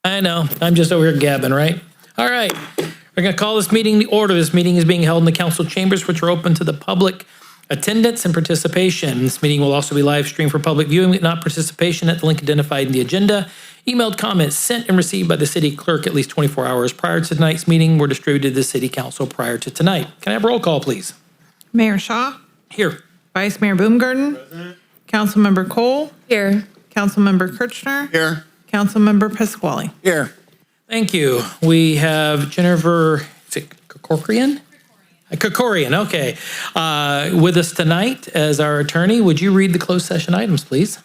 I know. I'm just over here gabbing, right? All right. We're going to call this meeting to order. This meeting is being held in the council chambers, which are open to the public attendance and participation. This meeting will also be live streamed for public viewing, but not participation at the link identified in the agenda. Emailed comments sent and received by the city clerk at least 24 hours prior to tonight's meeting were distributed to the city council prior to tonight. Can I have a roll call, please? Mayor Shaw. Here. Vice Mayor Baumgarten. Present. Councilmember Cole. Here. Councilmember Kirchner. Here. Councilmember Pasquale. Here. Thank you. We have Jennifer, is it Kokorian? Kokorian, okay. With us tonight as our attorney. Would you read the closed session items, please?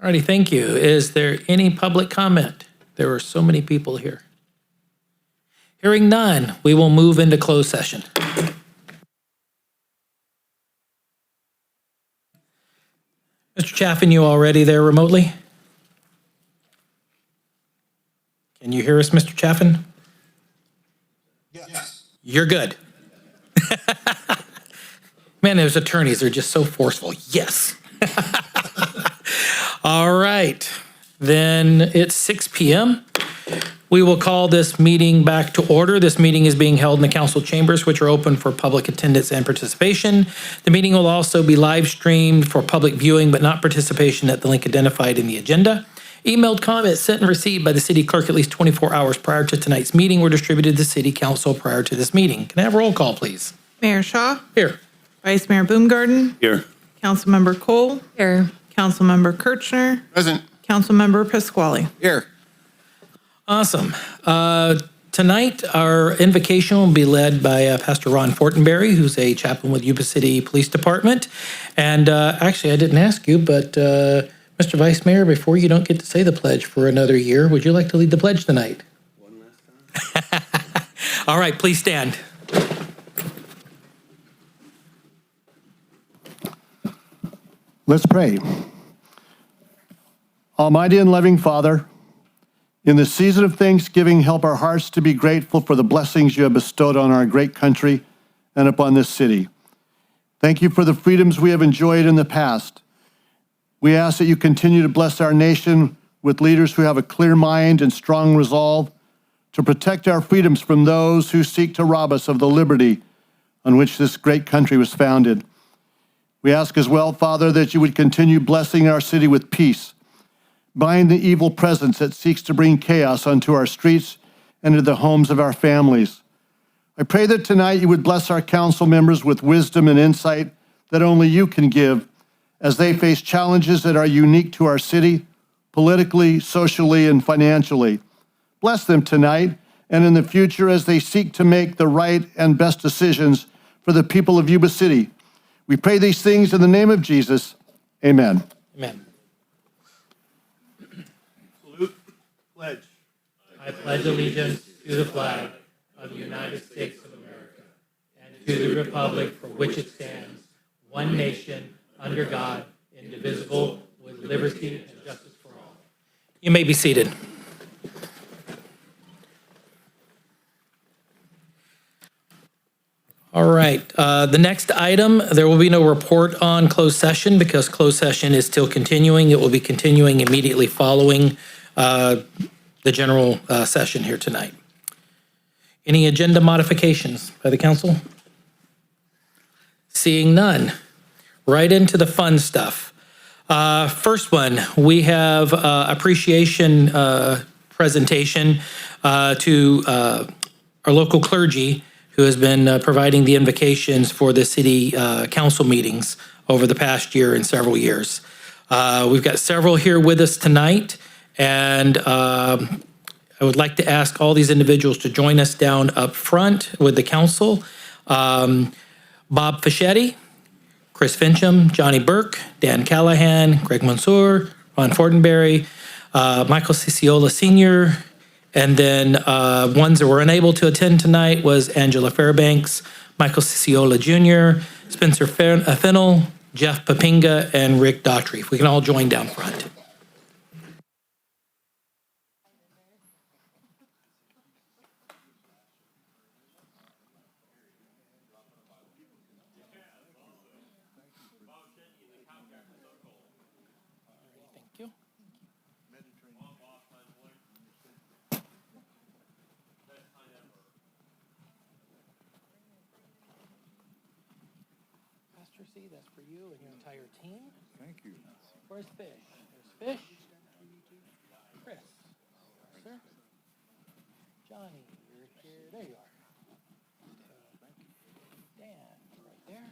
Alrighty, thank you. Is there any public comment? There are so many people here. Hearing none, we will move into closed session. Mr. Chaffin, you already there remotely? Can you hear us, Mr. Chaffin? Yes. You're good. Man, those attorneys are just so forceful. Yes. All right, then it's 6 p.m. We will call this meeting back to order. This meeting is being held in the council chambers, which are open for public attendance and participation. The meeting will also be live streamed for public viewing, but not participation at the link identified in the agenda. Emailed comments sent and received by the city clerk at least 24 hours prior to tonight's meeting were distributed to the city council prior to this meeting. Can I have a roll call, please? Mayor Shaw. Here. Vice Mayor Baumgarten. Here. Councilmember Cole. Here. Councilmember Kirchner. Present. Councilmember Pasquale. Here. Awesome. Tonight, our invocation will be led by Pastor Ron Fortenberry, who's a chaplain with Yuba City Police Department. And actually, I didn't ask you, but Mr. Vice Mayor, before you don't get to say the pledge for another year, would you like to lead the pledge tonight? One last time. All right, please stand. Let's pray. Almighty and loving Father, in the season of Thanksgiving, help our hearts to be grateful for the blessings you have bestowed on our great country and upon this city. Thank you for the freedoms we have enjoyed in the past. We ask that you continue to bless our nation with leaders who have a clear mind and strong resolve to protect our freedoms from those who seek to rob us of the liberty on which this great country was founded. We ask as well, Father, that you would continue blessing our city with peace, bind the evil presence that seeks to bring chaos onto our streets and into the homes of our families. I pray that tonight you would bless our council members with wisdom and insight that only you can give as they face challenges that are unique to our city, politically, socially, and financially. Bless them tonight and in the future as they seek to make the right and best decisions for the people of Yuba City. We pray these things in the name of Jesus. Amen. Amen. Salute. Pledge. I pledge allegiance to the flag of the United States of America and to the republic for which it stands, one nation, under God, indivisible, with liberty and justice for all. You may be seated. All right, the next item, there will be no report on closed session because closed session is still continuing. It will be continuing immediately following the general session here tonight. Any agenda modifications by the council? Seeing none. Right into the fun stuff. First one, we have appreciation presentation to our local clergy who has been providing the invocations for the city council meetings over the past year and several years. We've got several here with us tonight, and I would like to ask all these individuals to join us down up front with the council. Bob Fischetti, Chris Fincham, Johnny Burke, Dan Callahan, Greg Mansour, Ron Fortenberry, Michael Ciciola Sr., and then ones that were unable to attend tonight was Angela Fairbanks, Michael Ciciola Jr., Spencer Fennell, Jeff Papinga, and Rick Daughtry. If we can all join down front. Thank you. Pastor C, that's for you and your entire team. Thank you. Where's Fish? There's Fish. Chris. Sir. Johnny, you're here. There you are. Dan, right there.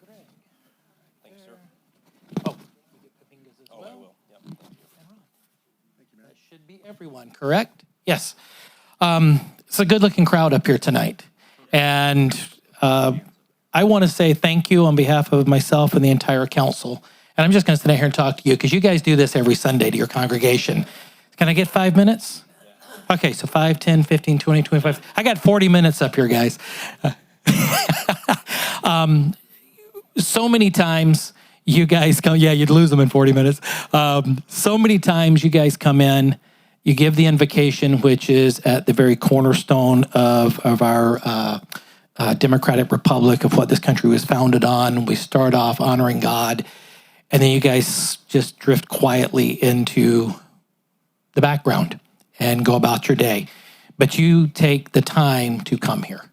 Greg. Thanks, sir. Oh, you get Papingas as well. Oh, I will. Yep. Thank you. And Ron. That should be everyone, correct? Yes. It's a good-looking crowd up here tonight. And I want to say thank you on behalf of myself and the entire council. And I'm just going to stand here and talk to you because you guys do this every Sunday to your congregation. Can I get 5 minutes? Okay, so 5, 10, 15, 20, 25. I got 40 minutes up here, guys. So many times you guys come, yeah, you'd lose them in 40 minutes. So many times you guys come in, you give the invocation, which is at the very cornerstone of our democratic republic, of what this country was founded on. We start off honoring God, and then you guys just drift quietly into the background and go about your day. But you take the time to come here,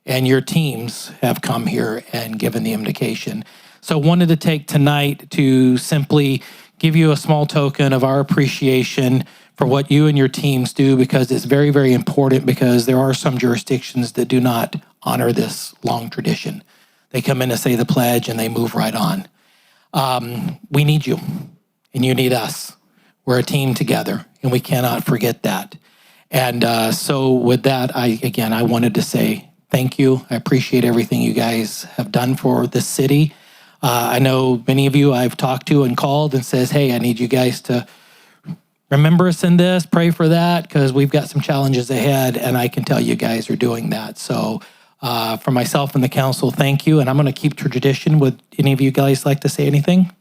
and your teams have come here and given the invocation. So wanted to take tonight to simply give you a small token of our appreciation for what you and your teams do, because it's very, very important, because there are some jurisdictions that do not honor this long tradition. They come in to say the pledge and they move right on. We need you and you need us. We're a team together and we cannot forget that. And so with that, I wanted to say thank you. I appreciate everything you guys have done for the city. I know many of you I've talked to and called and says, hey, I need you guys to remember us in this, pray for that, because we've got some challenges ahead, and I can tell you guys are doing that. So for myself and the council, thank you, and I'm going to keep tradition. Would any of you guys like to say anything?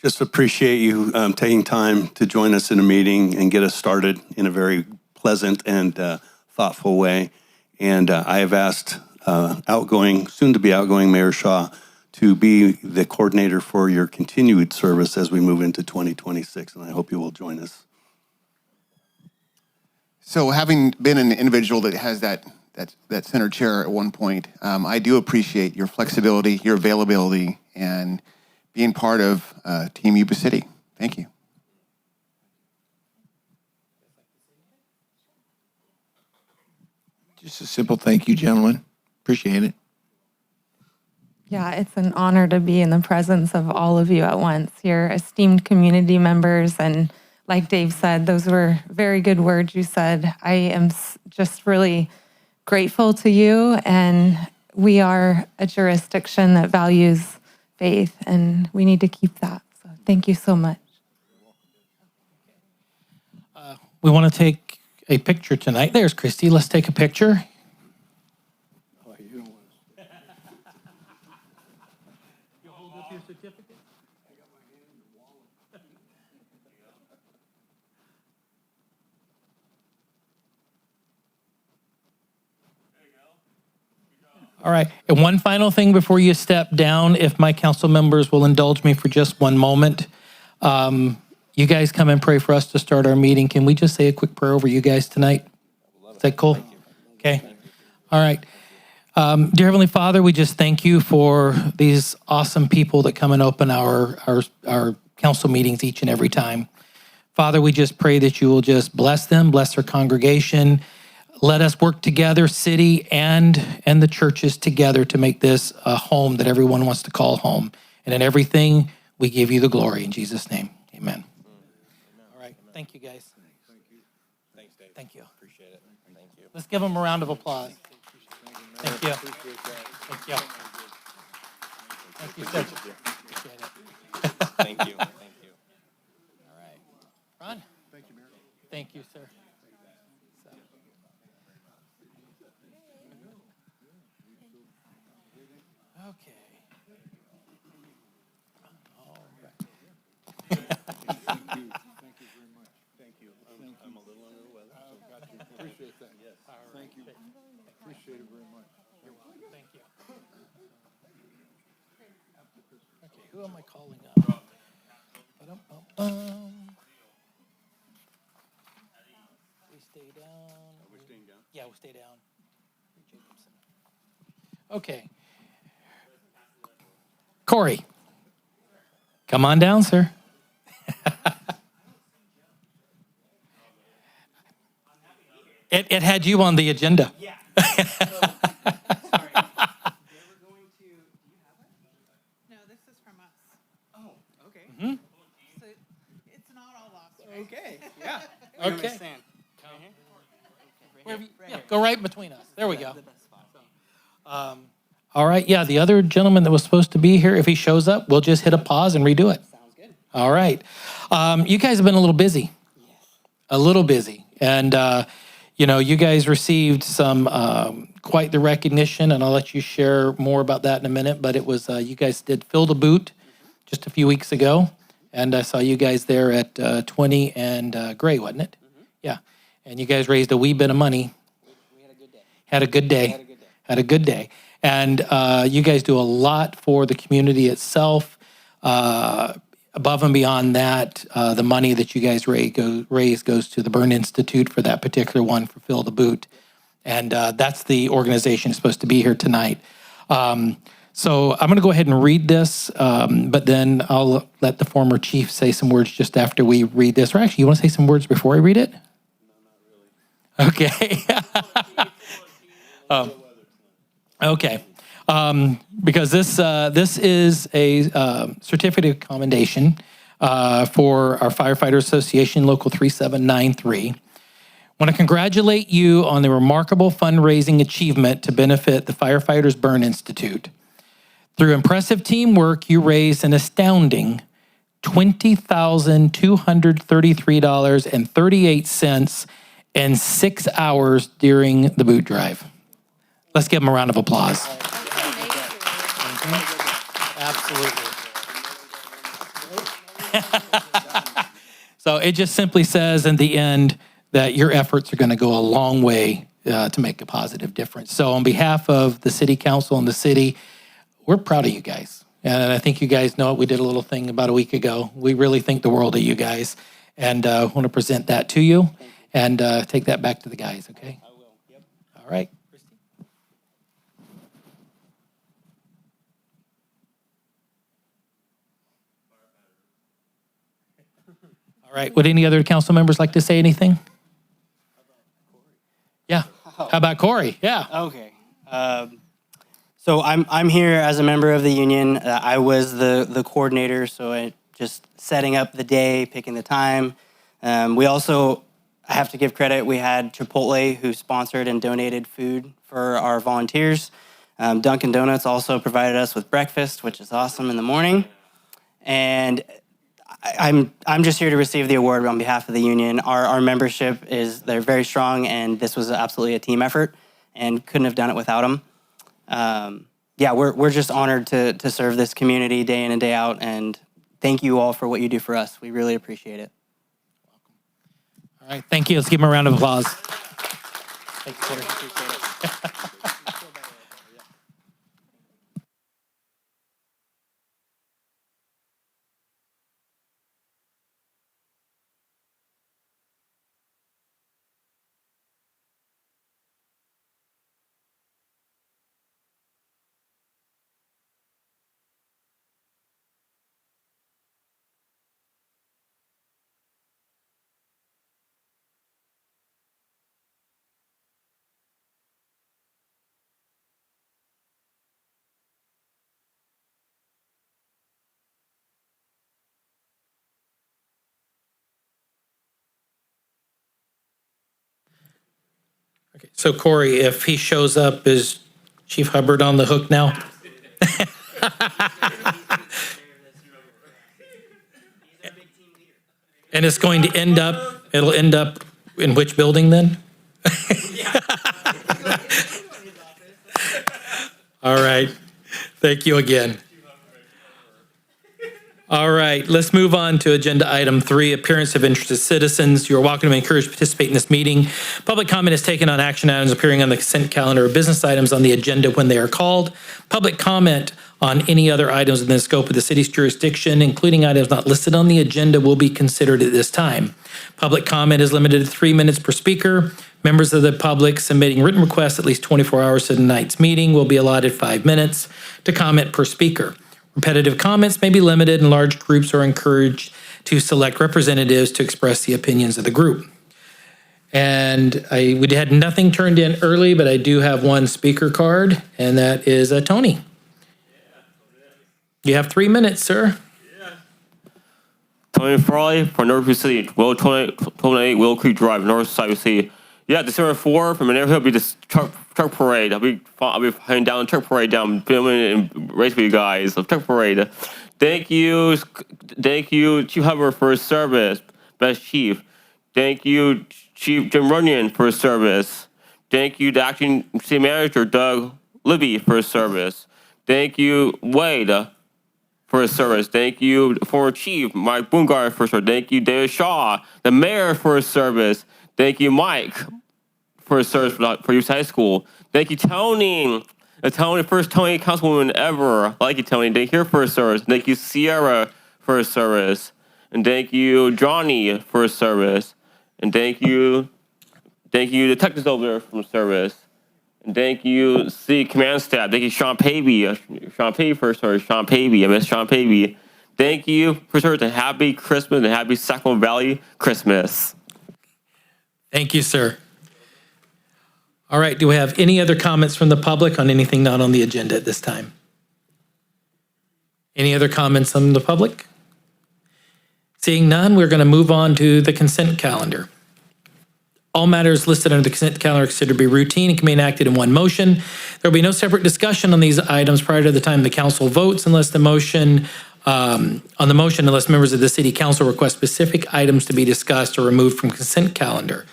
Just appreciate you taking time to join us in a meeting and get us started in a very pleasant and thoughtful way. And I have asked soon-to-be outgoing Mayor Shaw to be the coordinator for your continued service as we move into 2026, and I hope you will join us. So having been an individual that has that center chair at one point, I do appreciate your flexibility, your availability, and being part of Team Yuba City. Thank you. Just a simple thank you, gentlemen. Appreciate it. Yeah, it's an honor to be in the presence of all of you at once. You're esteemed community members, and like Dave said, those were very good words you said. I am just really grateful to you, and we are a jurisdiction that values faith, and we need to keep that. So thank you so much. We want to take a picture tonight. There's Christy. Let's take a picture. All right. And one final thing before you step down, if my council members will indulge me for just one moment. You guys come and pray for us to start our meeting. Can we just say a quick prayer over you guys tonight? Is that cool? Okay. All right. Dear Heavenly Father, we just thank you for these awesome people that come and open our council meetings each and every time. Father, we just pray that you will just bless them, bless their congregation. Let us work together, city and the churches together, to make this a home that everyone wants to call home. And in everything, we give you the glory. In Jesus' name, amen. Thank you, guys. Thanks, Dave. Thank you. Appreciate it. Thank you. Let's give them a round of applause. Thank you. Thank you. Thank you, sir. Appreciate it. Thank you. Thank you. All right. Ron? Thank you, Mayor. Thank you, sir. Okay. All right. Appreciate that. Yes. Thank you. Appreciate it very much. Thank you. Okay, who am I calling up? Ba-dum-bum-bum. We stay down. We're staying down. Yeah, we'll stay down. Jacobson. Okay. Corey, come on down, sir. It had you on the agenda. Yeah. Sorry. They were going to. Do you have it? No, this is from us. Oh, okay. So it's not all lost, right? Okay. Yeah. Okay. Stand. Wherever you- yeah, go right between us. There we go. All right. Yeah, the other gentleman that was supposed to be here, if he shows up, we'll just hit a pause and redo it. Sounds good. All right. You guys have been a little busy. A little busy. And, you guys received some quite the recognition, and I'll let you share more about that in a minute. But it was, you guys did Fill the Boot just a few weeks ago. And I saw you guys there at 20 and Gray, wasn't it? Yeah. And you guys raised a wee bit of money. We had a good day. Had a good day. Had a good day. And you guys do a lot for the community itself. Above and beyond that, the money that you guys raise goes to the Burn Institute for that particular one for Fill the Boot. And that's the organization that's supposed to be here tonight. So I'm going to go ahead and read this, but then I'll let the former chief say some words just after we read this. Or actually, you want to say some words before I read it? No, not really. Okay. Okay. Because this is a certificate of commendation for our Firefighter Association Local 3793. Want to congratulate you on the remarkable fundraising achievement to benefit the Firefighters Burn Institute. Through impressive teamwork, you raised an astounding $20,233.38 in 6 hours during the boot drive. Let's give them a round of applause. Absolutely. So it just simply says in the end that your efforts are going to go a long way to make a positive difference. So on behalf of the city council and the city, we're proud of you guys. And I think you guys know it. We did a little thing about a week ago. We really think the world of you guys. And want to present that to you and take that back to the guys, okay? I will. Yep. All right. All right. Would any other council members like to say anything? Yeah. How about Corey? Yeah. Okay. So I'm here as a member of the union. I was the coordinator, so I just setting up the day, picking the time. We also, I have to give credit, we had Chipotle who sponsored and donated food for our volunteers. Dunkin' Donuts also provided us with breakfast, which is awesome in the morning. And I'm just here to receive the award on behalf of the union. Our membership they're very strong, and this was absolutely a team effort, and couldn't have done it without them. We're just honored to serve this community day in and day out, and thank you all for what you do for us. We really appreciate it. All right. Thank you. Let's give him a round of applause. Thank you, Corey. Appreciate it. So Corey, if he shows up, is Chief Hubbard on the hook now? And it's going to end up, it'll end up in which building then? All right. Thank you again. All right, let's move on to agenda item 3, appearance of interested citizens. You are welcome and encouraged to participate in this meeting. Public comment is taken on action items appearing on the consent calendar or business items on the agenda when they are called. Public comment on any other items within the scope of the city's jurisdiction, including items not listed on the agenda, will be considered at this time. Public comment is limited to 3 minutes per speaker. Members of the public submitting written requests at least 24 hours to tonight's meeting will be allotted 5 minutes to comment per speaker. Repetitive comments may be limited, and large groups are encouraged to select representatives to express the opinions of the group. And we had nothing turned in early, but I do have one speaker card, and that is Tony. You have 3 minutes, sir. Tony Frawley from North City, 28 Willow Creek Drive, North Side City. Yeah, December 4th, from there, he'll be this truck parade. I'll be heading down the truck parade down, filming and race with you guys. The truck parade. Thank you, Chief Hubbard, for his service, best chief. Thank you, Chief Jim Runyon, for his service. Thank you, the acting city manager, Doug Libby, for his service. Thank you, Wade, for his service. Thank you, former chief Mike Boongard, for his service. Thank you, David Shaw, the mayor, for his service. Thank you, Mike, for his service for Youth High School. Thank you, Tony, the first Tony councilwoman ever. I like you, Tony. Thank you for his service. Thank you, Sierra, for his service. And thank you, Johnny, for his service. And thank you, the technicians over there from service. And thank you, city command staff. Thank you, Sean Pavey. Sean Pavey for his service. Sean Pavey. I miss Sean Pavey. Thank you for his service, and happy Christmas and happy Sacramento Valley Christmas. Thank you, sir. All right, do we have any other comments from the public on anything not on the agenda at this time? Any other comments from the public? Seeing none, we're going to move on to the consent calendar. All matters listed under the consent calendar are considered to be routine and can be enacted in one motion. There will be no separate discussion on these items prior to the time the council votes unless unless members of the city council request specific items to be discussed or removed from consent calendar.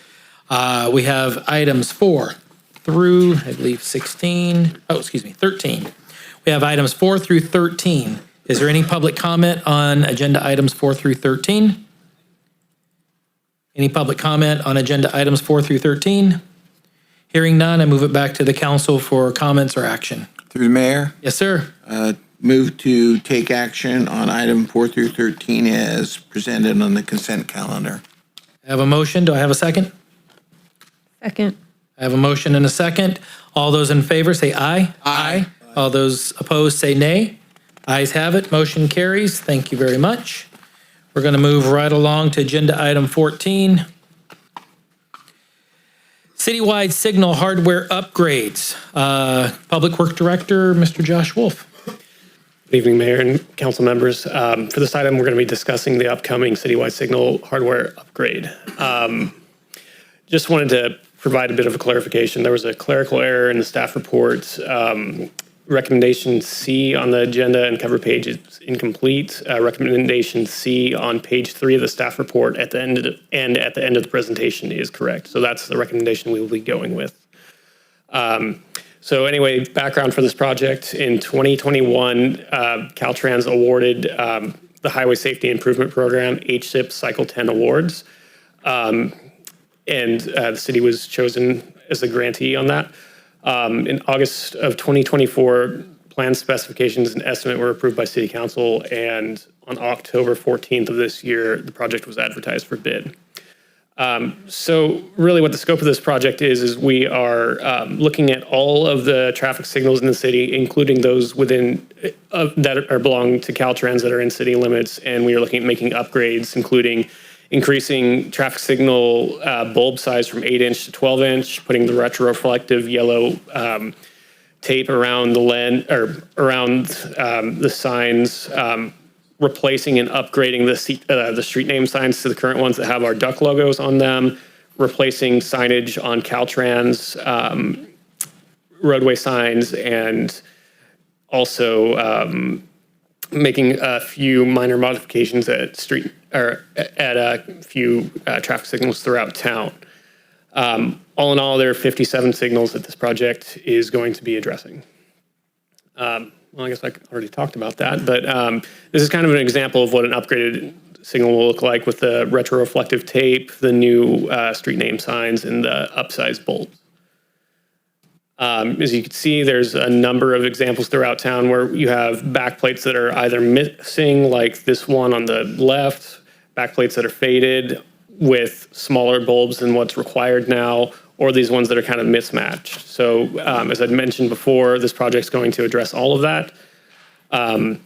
We have items 4 through, I believe, 13. We have items 4 through 13. Is there any public comment on agenda items 4 through 13? Any public comment on agenda items 4 through 13? Hearing none, I move it back to the council for comments or action. Through the mayor, Yes, sir. move to take action on item 4 through 13 as presented on the consent calendar. I have a motion. Do I have a second? Second. I have a motion and a second. All those in favor say aye. Aye. All those opposed say nay. Ayes have it. Motion carries. Thank you very much. We're going to move right along to agenda item 14. Citywide signal hardware upgrades. Public Work Director, Mr. Josh Wolf. Good evening, Mayor and council members. For this item, we're going to be discussing the upcoming citywide signal hardware upgrade. Just wanted to provide a bit of a clarification. There was a clerical error in the staff report. Recommendation C on the agenda and cover page is incomplete. Recommendation C on page 3 of the staff report at the end of the presentation is correct. So that's the recommendation we will be going with. So anyway, background for this project. In 2021, Caltrans awarded the Highway Safety Improvement Program HSIP Cycle 10 Awards. And the city was chosen as the grantee on that. In August of 2024, plan specifications and estimate were approved by City Council, and on October 14th of this year, the project was advertised for bid. So really what the scope of this project is we are looking at all of the traffic signals in the city, including those within that are belong to Caltrans that are in city limits, and we are looking at making upgrades, including increasing traffic signal bulb size from 8-inch to 12-inch, putting the retroreflective yellow tape around the the signs, replacing and upgrading the street name signs to the current ones that have our duck logos on them, replacing signage on Caltrans, roadway signs, and also making a few minor modifications at a few traffic signals throughout town. All in all, there are 57 signals that this project is going to be addressing. Well, I guess I already talked about that, but this is kind of an example of what an upgraded signal will look like with the retroreflective tape, the new street name signs, and the upsized bulbs. As you can see, there's a number of examples throughout town where you have backplates that are either missing, like this one on the left, backplates that are faded with smaller bulbs than what's required now, or these ones that are kind of mismatched. So as I'd mentioned before, this project's going to address all of that. The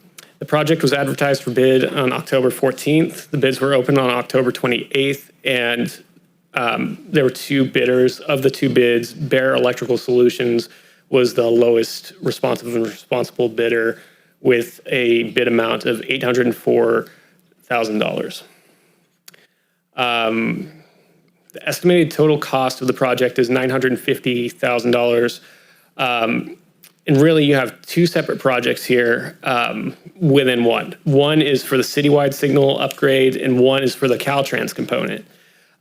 project was advertised for bid on October 14th. The bids were opened on October 28th, and there were two bidders. Of the two bids, Bear Electrical Solutions was the lowest responsive and responsible bidder with a bid amount of $804,000. The estimated total cost of the project is $950,000. And really, you have two separate projects here within one. One is for the citywide signal upgrade, and one is for the Caltrans component.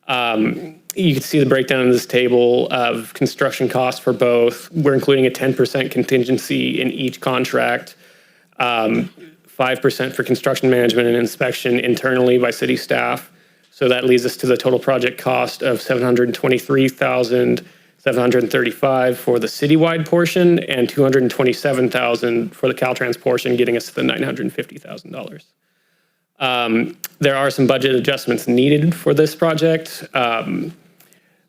You can see the breakdown in this table of construction costs for both. We're including a 10% contingency in each contract, 5% for construction management and inspection internally by city staff. So that leads us to the total project cost of $723,735 for the citywide portion and $227,000 for the Caltrans portion, getting us to the $950,000. There are some budget adjustments needed for this project.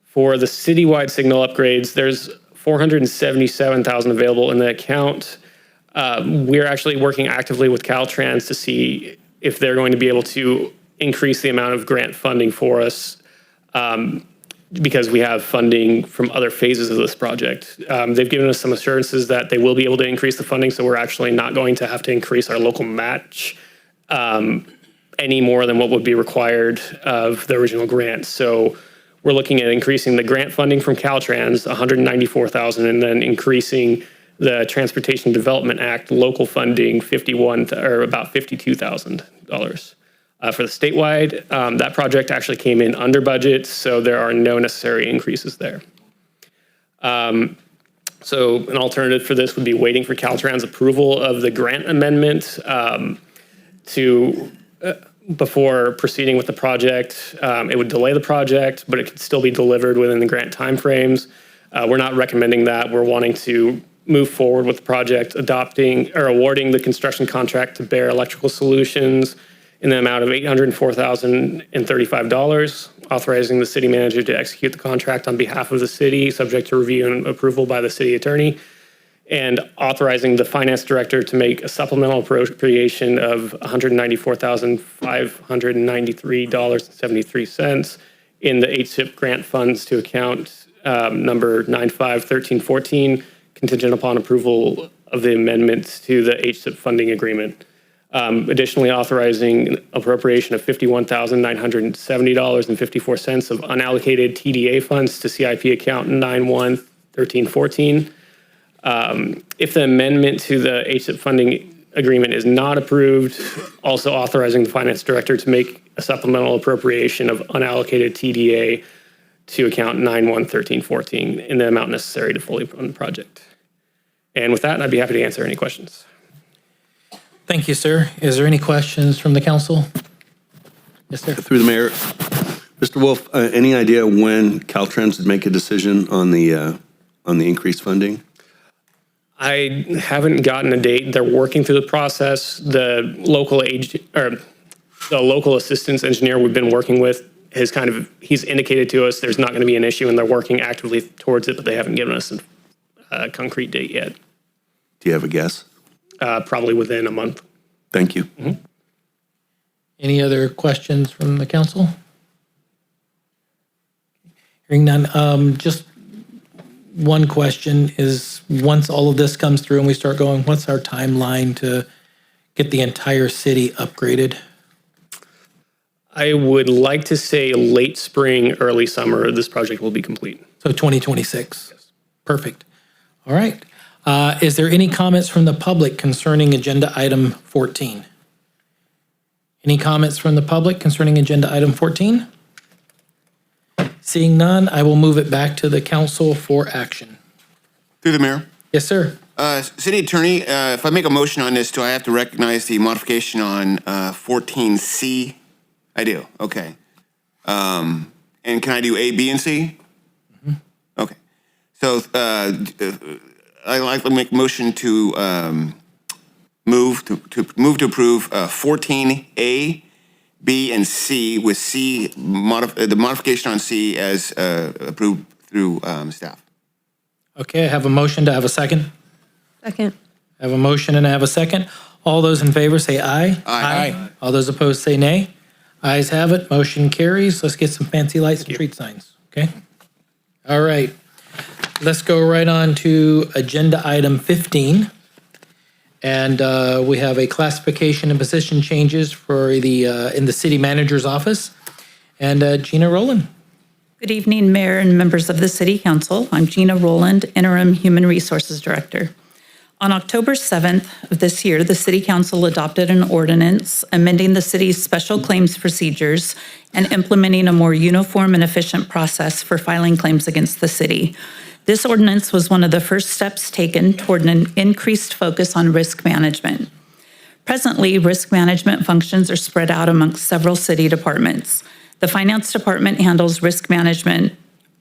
For the citywide signal upgrades, there's $477,000 available in the account. We're actually working actively with Caltrans to see if they're going to be able to increase the amount of grant funding for us because we have funding from other phases of this project. They've given us some assurances that they will be able to increase the funding, so we're actually not going to have to increase our local match any more than what would be required of the original grant. So we're looking at increasing the grant funding from Caltrans, $194,000, and then increasing the Transportation Development Act local funding about $52,000. For the statewide, that project actually came in under budget, so there are no necessary increases there. So an alternative for this would be waiting for Caltrans approval of the grant amendment before proceeding with the project. It would delay the project, but it could still be delivered within the grant timeframes. We're not recommending that. We're wanting to move forward with the project, awarding the construction contract to Bear Electrical Solutions in the amount of $804,035, authorizing the city manager to execute the contract on behalf of the city, subject to review and approval by the city attorney, and authorizing the finance director to make a supplemental appropriation of $194,593.73 in the HSIP grant funds to account number 951314, contingent upon approval of the amendments to the HSIP funding agreement. Additionally, authorizing appropriation of $51,970.54 of unallocated TDA funds to CIP account 911314. If the amendment to the HSIP funding agreement is not approved, also authorizing the finance director to make a supplemental appropriation of unallocated TDA to account 911314 in the amount necessary to fully fund the project. And with that, I'd be happy to answer any questions. Thank you, sir. Is there any questions from the council? Yes, sir. Through the mayor, Mr. Wolf, any idea when Caltrans would make a decision on the increased funding? I haven't gotten a date. They're working through the process. The local assistance engineer we've been working with he's indicated to us there's not going to be an issue, and they're working actively towards it, but they haven't given us a concrete date yet. Do you have a guess? Probably within a month. Thank you. Mm-hmm. Any other questions from the council? Hearing none, just one question is, once all of this comes through and we start going, what's our timeline to get the entire city upgraded? I would like to say late spring, early summer, this project will be complete. So 2026. Perfect. All right. Is there any comments from the public concerning agenda item 14? Any comments from the public concerning agenda item 14? Seeing none, I will move it back to the council for action. Through the mayor. Yes, sir. City Attorney, if I make a motion on this, do I have to recognize the modification on 14C? I do, okay. And can I do A, B, and C? Okay. So I'd like to make a motion to move to approve 14A, B, and C, with C, the modification on C as approved through staff. Okay, I have a motion. To have a second? Second. I have a motion and I have a second. All those in favor say aye. Aye. All those opposed say nay. Ayes have it. Motion carries. Let's get some fancy lights and street signs, okay? All right. Let's go right on to agenda item 15. And we have a classification and position changes for the, in the city manager's office. And Gina Rowland. Good evening, Mayor and members of the City Council. I'm Gina Rowland, Interim Human Resources Director. On October 7th of this year, the City Council adopted an ordinance amending the city's special claims procedures and implementing a more uniform and efficient process for filing claims against the city. This ordinance was one of the first steps taken toward an increased focus on risk management. Presently, risk management functions are spread out amongst several city departments. The Finance Department handles risk management,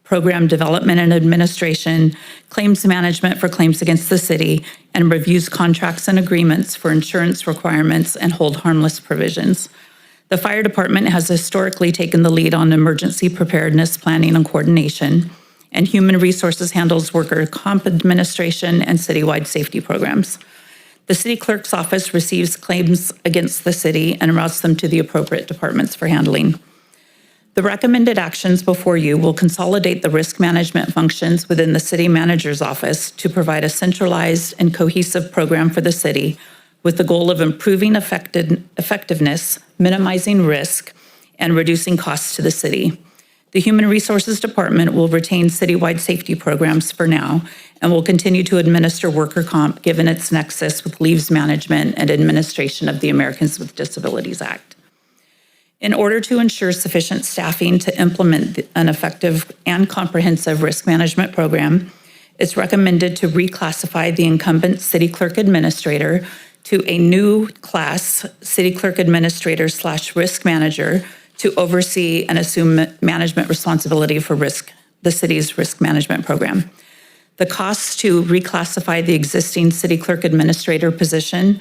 program development and administration, claims management for claims against the city, and reviews contracts and agreements for insurance requirements and hold harmless provisions. The Fire Department has historically taken the lead on emergency preparedness planning and coordination, and Human Resources handles worker comp administration and citywide safety programs. The city clerk's office receives claims against the city and routes them to the appropriate departments for handling. The recommended actions before you will consolidate the risk management functions within the city manager's office to provide a centralized and cohesive program for the city with the goal of improving effectiveness, minimizing risk, and reducing costs to the city. The Human Resources Department will retain citywide safety programs for now and will continue to administer worker comp given its nexus with leaves management and administration of the Americans with Disabilities Act. In order to ensure sufficient staffing to implement an effective and comprehensive risk management program, it's recommended to reclassify the incumbent city clerk administrator to a new class, city clerk administrator / risk manager, to oversee and assume management responsibility for the city's risk management program. The costs to reclassify the existing city clerk administrator position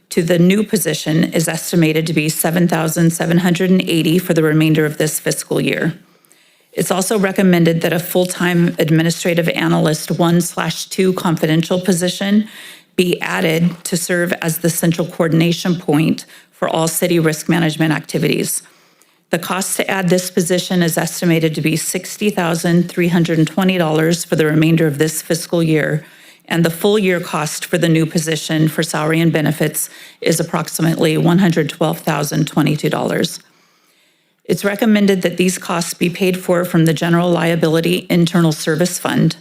to the new position is estimated to be $7,780 for the remainder of this fiscal year. It's also recommended that a full-time administrative analyst 1/2 confidential position be added to serve as the central coordination point for all city risk management activities. The cost to add this position is estimated to be $60,320 for the remainder of this fiscal year, and the full year cost for the new position for salary and benefits is approximately $112,022. It's recommended that these costs be paid for from the General Liability Internal Service Fund.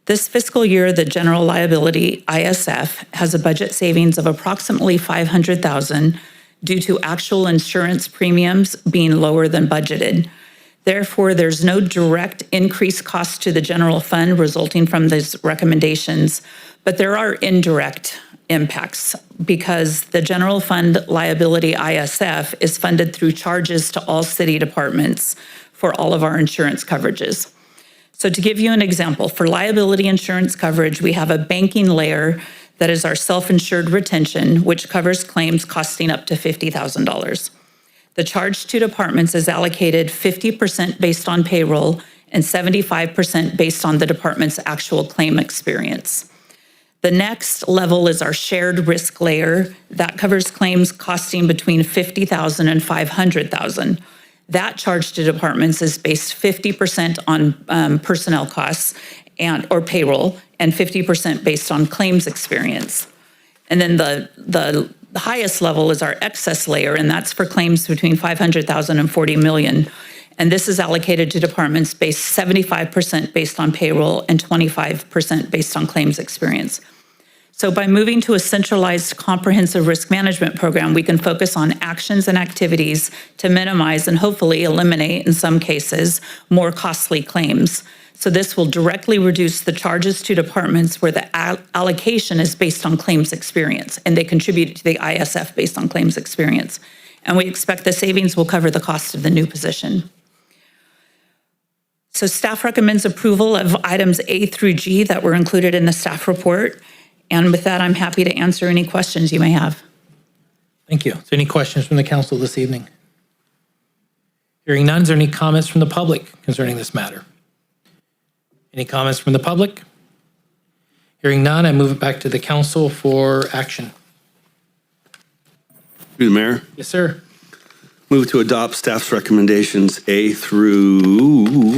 This fiscal year, the General Liability ISF has a budget savings of approximately $500,000 due to actual insurance premiums being lower than budgeted. Therefore, there's no direct increased cost to the general fund resulting from these recommendations, but there are indirect impacts because the general fund liability ISF is funded through charges to all city departments for all of our insurance coverages. So to give you an example, for liability insurance coverage, we have a banking layer that is our self-insured retention, which covers claims costing up to $50,000. The charge to departments is allocated 50% based on payroll and 75% based on the department's actual claim experience. The next level is our shared risk layer that covers claims costing between $50,000 and $500,000. That charge to departments is based 50% on personnel costs or payroll and 50% based on claims experience. And then the The highest level is our excess layer, and that's for claims between $500,000 and $40 million. And this is allocated to departments based 75% based on payroll and 25% based on claims experience. So by moving to a centralized comprehensive risk management program, we can focus on actions and activities to minimize and hopefully eliminate, in some cases, more costly claims. So this will directly reduce the charges to departments where the allocation is based on claims experience, and they contribute to the ISF based on claims experience. And we expect the savings will cover the cost of the new position. So staff recommends approval of items A through G that were included in the staff report. And with that, I'm happy to answer any questions you may have. Thank you. Is there any questions from the council this evening? Hearing none, is there any comments from the public concerning this matter? Any comments from the public? Hearing none, I move it back to the council for action. Through the mayor, Yes, sir. move to adopt staff's recommendations A through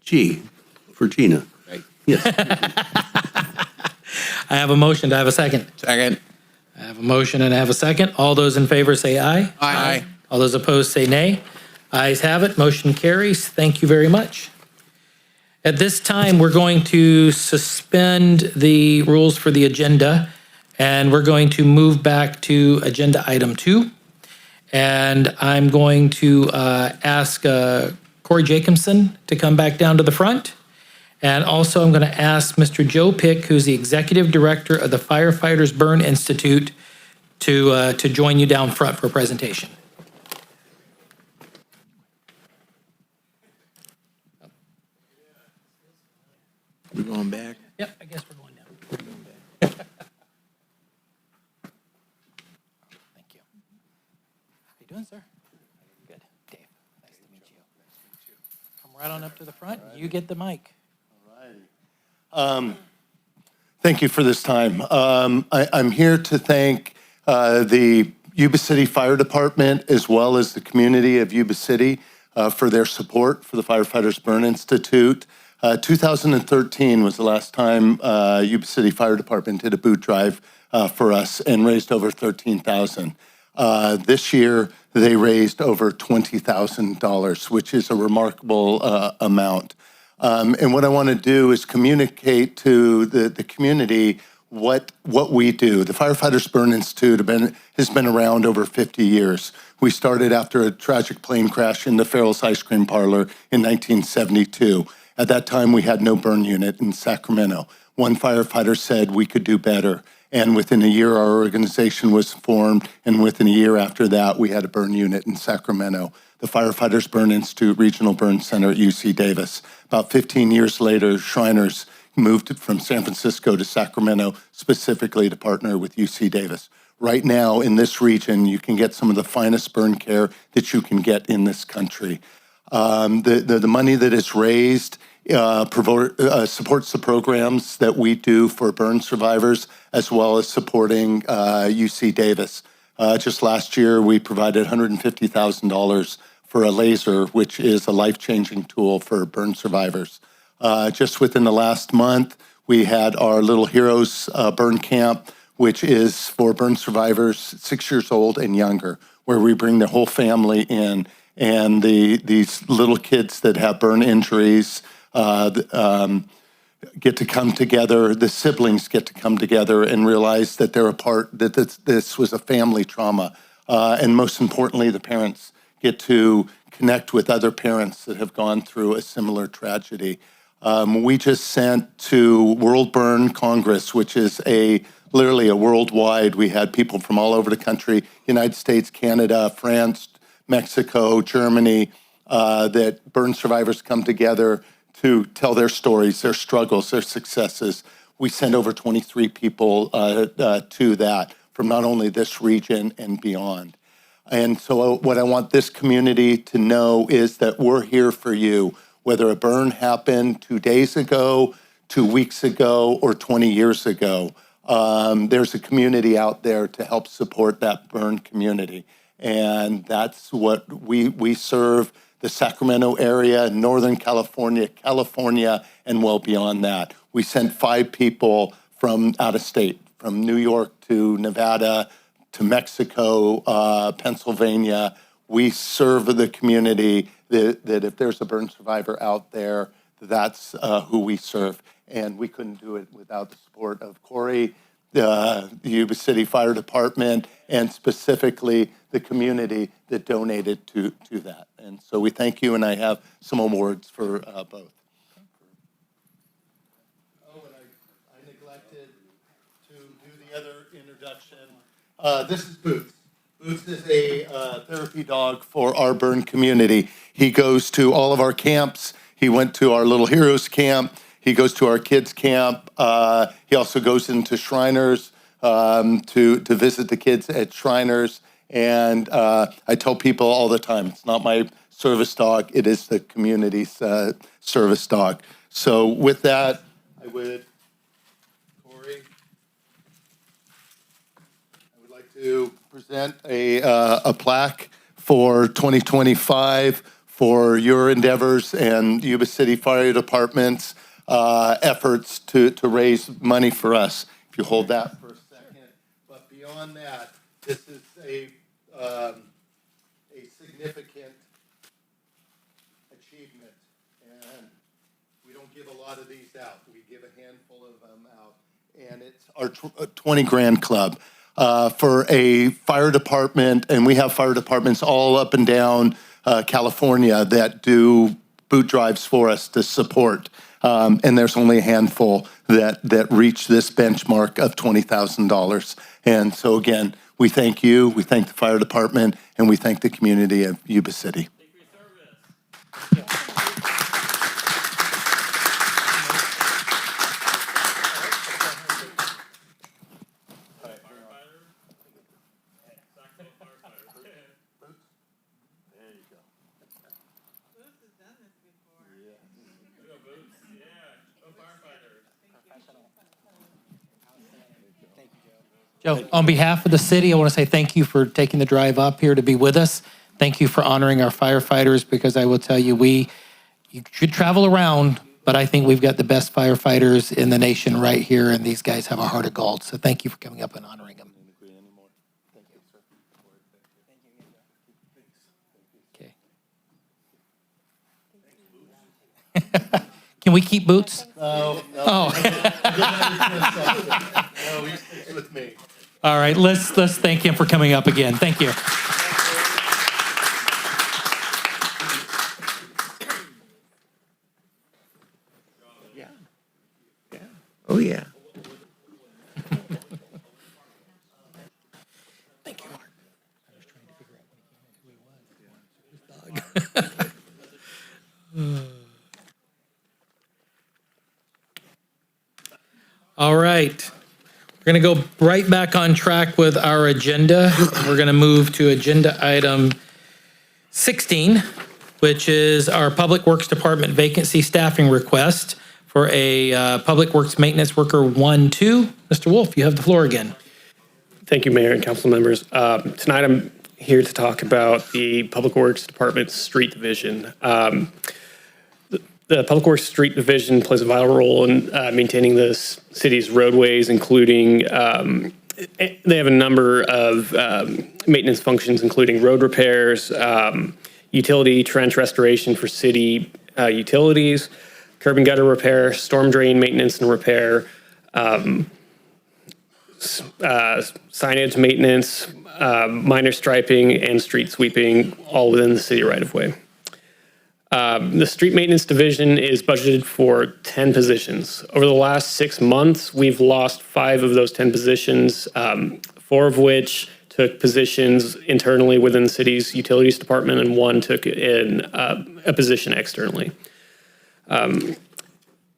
G for Gina. Right. Yes. I have a motion. Do I have a second? Second. I have a motion and I have a second. All those in favor say aye. Aye. All those opposed say nay. Ayes have it. Motion carries. Thank you very much. At this time, we're going to suspend the rules for the agenda, and we're going to move back to agenda item 2. And I'm going to ask Corey Jacobson to come back down to the front. And also, I'm going to ask Mr. Joe Pick, who's the Executive Director of the Firefighters Burn Institute, to join you down front for a presentation. We're going back. Yep, I guess we're going down. Thank you. How you doing, sir? Good. Dave, nice to meet you. Come right on up to the front. You get the mic. Thank you for this time. I'm here to thank the Yuba City Fire Department as well as the community of Yuba City for their support for the Firefighters Burn Institute. 2013 was the last time Yuba City Fire Department did a boot drive for us and raised over $13,000. This year, they raised over $20,000, which is a remarkable amount. And what I want to do is communicate to the community what we do. The Firefighters Burn Institute has been around over 50 years. We started after a tragic plane crash in the Farrell's Ice Cream Parlor in 1972. At that time, we had no burn unit in Sacramento. One firefighter said we could do better. And within a year, our organization was formed. And within a year after that, we had a burn unit in Sacramento, the Firefighters Burn Institute Regional Burn Center at UC Davis. About 15 years later, Shriners moved from San Francisco to Sacramento specifically to partner with UC Davis. Right now, in this region, you can get some of the finest burn care that you can get in this country. The money that is raised supports the programs that we do for burn survivors, as well as supporting UC Davis. Just last year, we provided $150,000 for a laser, which is a life-changing tool for burn survivors. Just within the last month, we had our Little Heroes burn camp, which is for burn survivors 6 years old and younger, where we bring the whole family in, and these little kids that have burn injuries get to come together. The siblings get to come together and realize that they're a part, that this was a family trauma. And most importantly, the parents get to connect with other parents that have gone through a similar tragedy. We just sent to World Burn Congress, which is literally a worldwide. We had people from all over the country, United States, Canada, France, Mexico, Germany, that burn survivors come together to tell their stories, their struggles, their successes. We sent over 23 people to that from not only this region and beyond. And so what I want this community to know is that we're here for you, whether a burn happened 2 days ago, 2 weeks ago, or 20 years ago. There's a community out there to help support that burn community. And that's what we serve the Sacramento area, Northern California, and well beyond that. We sent 5 people from out of state, from New York to Nevada to Mexico, Pennsylvania. We serve the community that if there's a burn survivor out there, that's who we serve. And we couldn't do it without the support of Corey, the Yuba City Fire Department, and specifically the community that donated to that. And so we thank you, and I have some awards for both. Oh, and I neglected to do the other introduction. This is Boots. Boots is a therapy dog for our burn community. He goes to all of our camps. He went to our Little Heroes camp. He goes to our kids camp. He also goes into Shriners to visit the kids at Shriners. And I tell people all the time, it's not my service dog, it is the community's service dog. So with that, I would, Corey, I would like to present a plaque for 2025 for your endeavors and Yuba City Fire Department's efforts to raise money for us. If you hold that for a second. But beyond that, this is a significant achievement. And we don't give a lot of these out. We give a handful of them out. And it's our 20 Grand Club. For a fire department, and we have fire departments all up and down California that do boot drives for us to support. And there's only a handful that reach this benchmark of $20,000. And so again, we thank you, we thank the fire department, and we thank the community of Yuba City. Thank you for your service. Joe, on behalf of the city, I want to say thank you for taking the drive up here to be with us. Thank you for honoring our firefighters, because I will tell you, you should travel around, but I think we've got the best firefighters in the nation right here, and these guys have a heart of gold. So thank you for coming up and honoring them. Okay. Can we keep Boots? No. Oh. No, he sticks with me. All right, let's thank him for coming up again. Thank you. Yeah. Oh, yeah. Thank you, Mark. I was trying to figure out who he was. All right. We're going to go right back on track with our agenda. We're going to move to agenda item 16, which is our Public Works Department vacancy staffing request for a Public Works Maintenance Worker 1-2. Mr. Wolf, you have the floor again. Thank you, Mayor and council members. Tonight I'm here to talk about the Public Works Department Street Division. The Public Works Street Division plays a vital role in maintaining the city's roadways, including they have a number of maintenance functions, including road repairs, utility trench restoration for city utilities, curb and gutter repair, storm drain maintenance and repair, signage maintenance, minor striping, and street sweeping, all within the city right-of-way. The Street Maintenance Division is budgeted for 10 positions. Over the last 6 months, we've lost 5 of those 10 positions, 4 of which took positions internally within the city's utilities department, and 1 took in a position externally.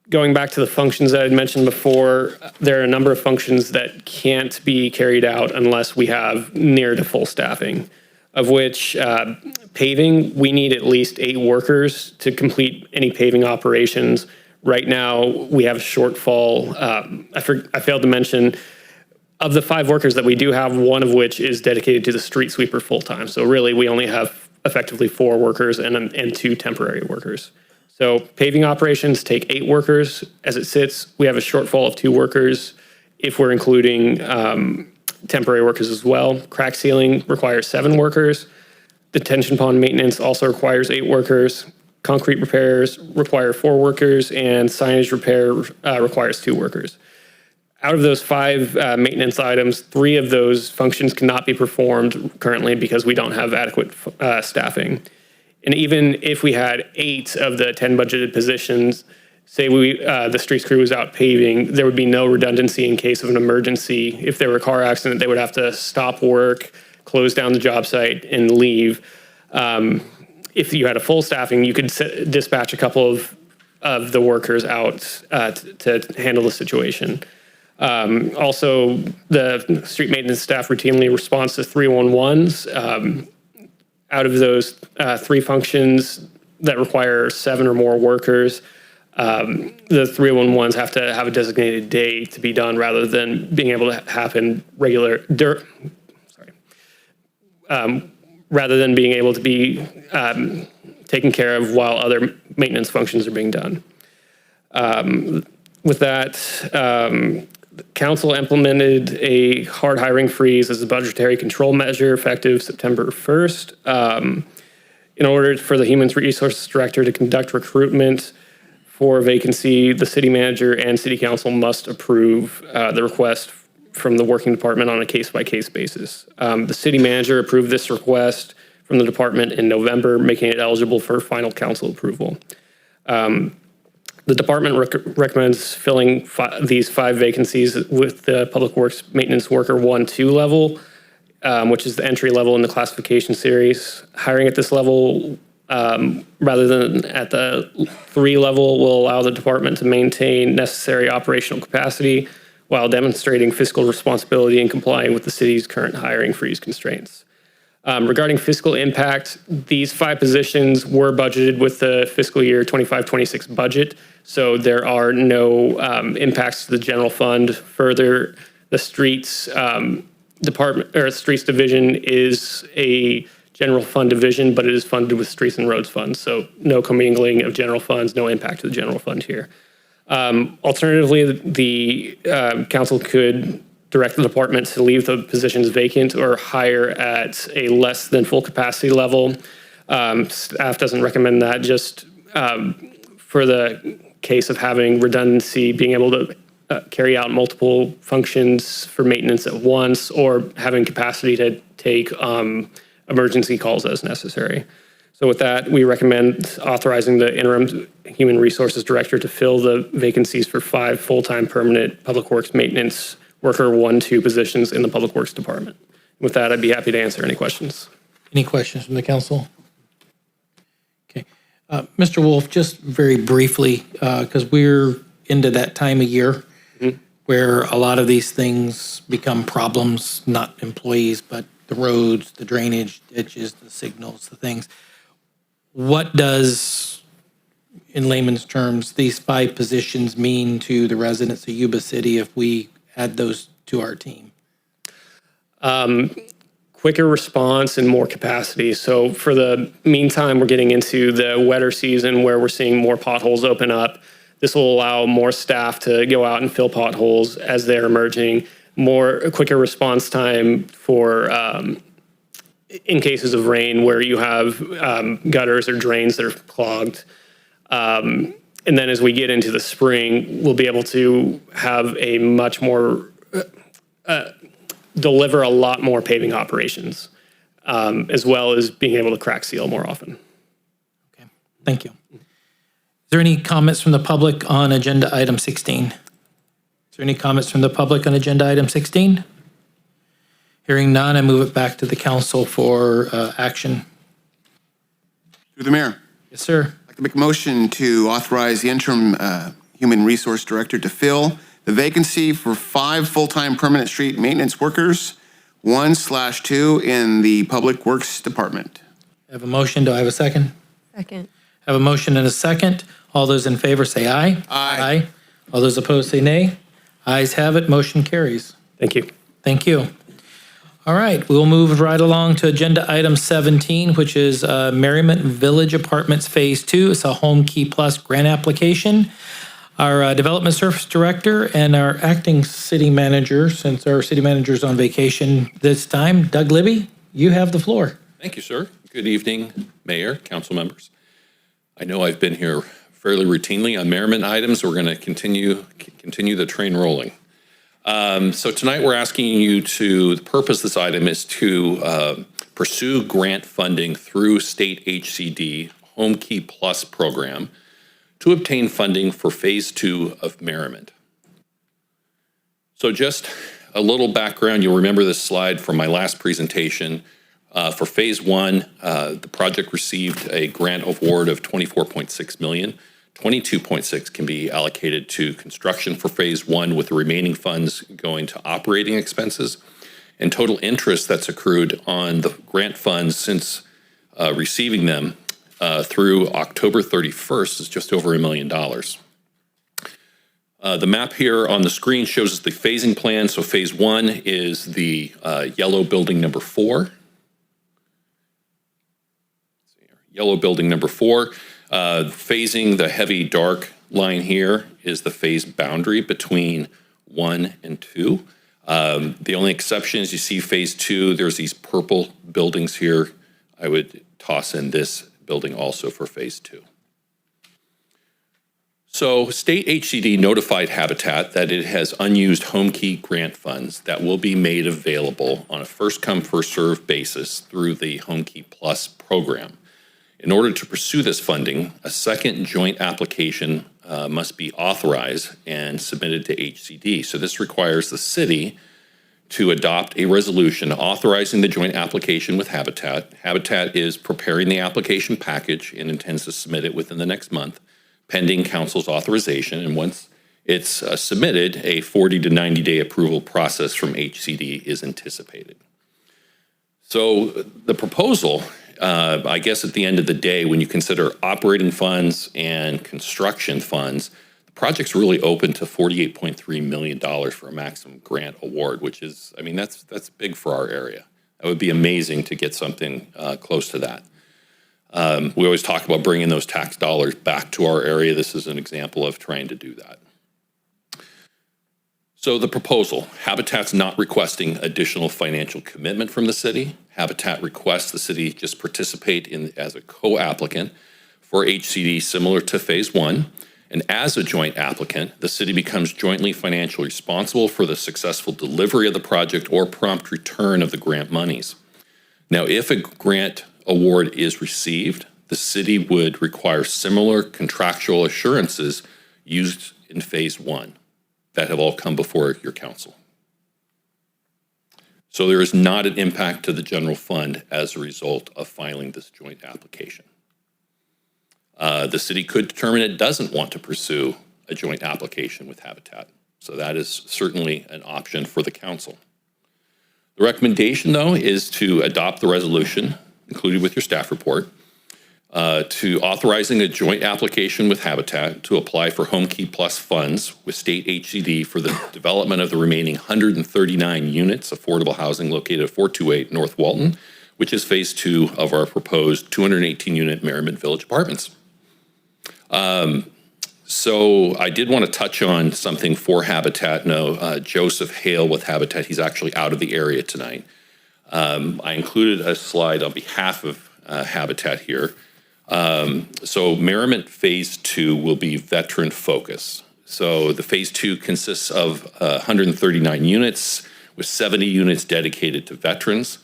Going back to the functions that I had mentioned before, there are a number of functions that can't be carried out unless we have near to full staffing, of which paving, we need at least 8 workers to complete any paving operations. Right now, we have a shortfall. I failed to mention, of the 5 workers that we do have, 1 of which is dedicated to the street sweeper full-time. So really, we only have effectively 4 workers and 2 temporary workers. So paving operations take 8 workers. As it sits, we have a shortfall of 2 workers if we're including temporary workers as well. Crack sealing requires 7 workers. Detention pond maintenance also requires 8 workers. Concrete repairs require 4 workers, and signage repair requires 2 workers. Out of those 5 maintenance items, 3 of those functions cannot be performed currently because we don't have adequate staffing. And even if we had 8 of the 10 budgeted positions, say the streets crew was out paving, there would be no redundancy in case of an emergency. If there were a car accident, they would have to stop work, close down the job site, and leave. If you had a full staffing, you could dispatch a couple of the workers out to handle the situation. Also, the street maintenance staff routinely responds to 311s. Out of those 3 functions that require 7 or more workers, the 311s have to have a designated day to be done rather than being able to happen rather than being able to be taken care of while other maintenance functions are being done. With that, Council implemented a hard hiring freeze as a budgetary control measure effective September 1st. In order for the Human Resources Director to conduct recruitment for a vacancy, the city manager and city council must approve the request from the working department on a case-by-case basis. The city manager approved this request from the department in November, making it eligible for final council approval. The department recommends filling these 5 vacancies with the Public Works Maintenance Worker 1-2 level, which is the entry level in the classification series. Hiring at this level rather than at the 3 level will allow the department to maintain necessary operational capacity while demonstrating fiscal responsibility and complying with the city's current hiring freeze constraints. Regarding fiscal impact, these 5 positions were budgeted with the fiscal year 25-26 budget, so there are no impacts to the general fund. Further, the streets department or streets division is a general fund division, but it is funded with streets and roads funds, so no commingling of general funds, no impact to the general fund here. Alternatively, the council could direct the department to leave the positions vacant or hire at a less than full capacity level. Staff doesn't recommend that, just for the case of having redundancy, being able to carry out multiple functions for maintenance at once, or having capacity to take emergency calls as necessary. So with that, we recommend authorizing the interim Human Resources Director to fill the vacancies for 5 full-time permanent Public Works Maintenance Worker 1-2 positions in the Public Works Department. With that, I'd be happy to answer any questions. Any questions from the council? Okay. Mr. Wolf, just very briefly, because we're into that time of year where a lot of these things become problems, not employees, but the roads, the drainage, ditches, the signals, the things. What does, in layman's terms, these 5 positions mean to the residents of Yuba City if we add those to our team? Quicker response and more capacity. So for the meantime, we're getting into the wetter season where we're seeing more potholes open up. This will allow more staff to go out and fill potholes as they're emerging, quicker response time for in cases of rain where you have gutters or drains that are clogged. And then as we get into the spring, we'll be able to have a much more, deliver a lot more paving operations, as well as being able to crack seal more often. Okay, thank you. Is there any comments from the public on agenda item 16? Is there any comments from the public on agenda item 16? Hearing none, I move it back to the council for action. Through the mayor. Yes, sir. I'd like to make a motion to authorize the interim Human Resource Director to fill the vacancy for 5 full-time permanent street maintenance workers, 1/2 in the Public Works Department. I have a motion. Do I have a second? Second. I have a motion and a second. All those in favor say aye. Aye. All those opposed say nay. Ayes have it. Motion carries. Thank you. Thank you. All right, we'll move right along to agenda item 17, which is Merriment Village Apartments Phase 2. It's a Homekey Plus grant application. Our Development Service Director and our acting city manager, since our city manager's on vacation this time, Doug Libby, you have the floor. Thank you, sir. Good evening, Mayor, council members. I know I've been here fairly routinely on Merriment items. We're going to continue the train rolling. So tonight we're asking you the purpose of this item is to pursue grant funding through state HCD Homekey Plus program to obtain funding for Phase 2 of Merriment. So just a little background, you'll remember this slide from my last presentation. For Phase 1, the project received a grant award of $24.6 million. 22.6 can be allocated to construction for Phase 1, with the remaining funds going to operating expenses. And total interest that's accrued on the grant funds since receiving them through October 31st is just over $1 million. The map here on the screen shows us the phasing plan. So Phase 1 is the yellow building number 4. Yellow building number 4. Phasing, the heavy dark line here, is the phase boundary between 1 and 2. The only exception is you see Phase 2, there's these purple buildings here. I would toss in this building also for Phase 2. So state HCD notified Habitat that it has unused Homekey grant funds that will be made available on a first-come, first-served basis through the Homekey Plus program. In order to pursue this funding, a second joint application must be authorized and submitted to HCD. So this requires the city to adopt a resolution authorizing the joint application with Habitat. Habitat is preparing the application package and intends to submit it within the next month, pending council's authorization. And once it's submitted, a 40 to 90-day approval process from HCD is anticipated. So the proposal, I guess at the end of the day, when you consider operating funds and construction funds, the project's really open to $48.3 million for a maximum grant award, which is, I mean, that's big for our area. That would be amazing to get something close to that. We always talk about bringing those tax dollars back to our area. This is an example of trying to do that. So the proposal, Habitat's not requesting additional financial commitment from the city. Habitat requests the city just participate as a co-applicant for HCD similar to Phase 1. And as a joint applicant, the city becomes jointly financially responsible for the successful delivery of the project or prompt return of the grant monies. Now, if a grant award is received, the city would require similar contractual assurances used in Phase 1. That have all come before your council. So there is not an impact to the general fund as a result of filing this joint application. The city could determine it doesn't want to pursue a joint application with Habitat. So that is certainly an option for the council. The recommendation, though, is to adopt the resolution included with your staff report, to authorizing a joint application with Habitat to apply for Homekey Plus funds with state HCD for the development of the remaining 139 units affordable housing located at 428 North Walton, which is Phase 2 of our proposed 218-unit Merriment Village Apartments. So I did want to touch on something for Habitat. No, Joseph Hale with Habitat, he's actually out of the area tonight. I included a slide on behalf of Habitat here. So Merriment Phase 2 will be veteran focused. So the Phase 2 consists of 139 units with 70 units dedicated to veterans.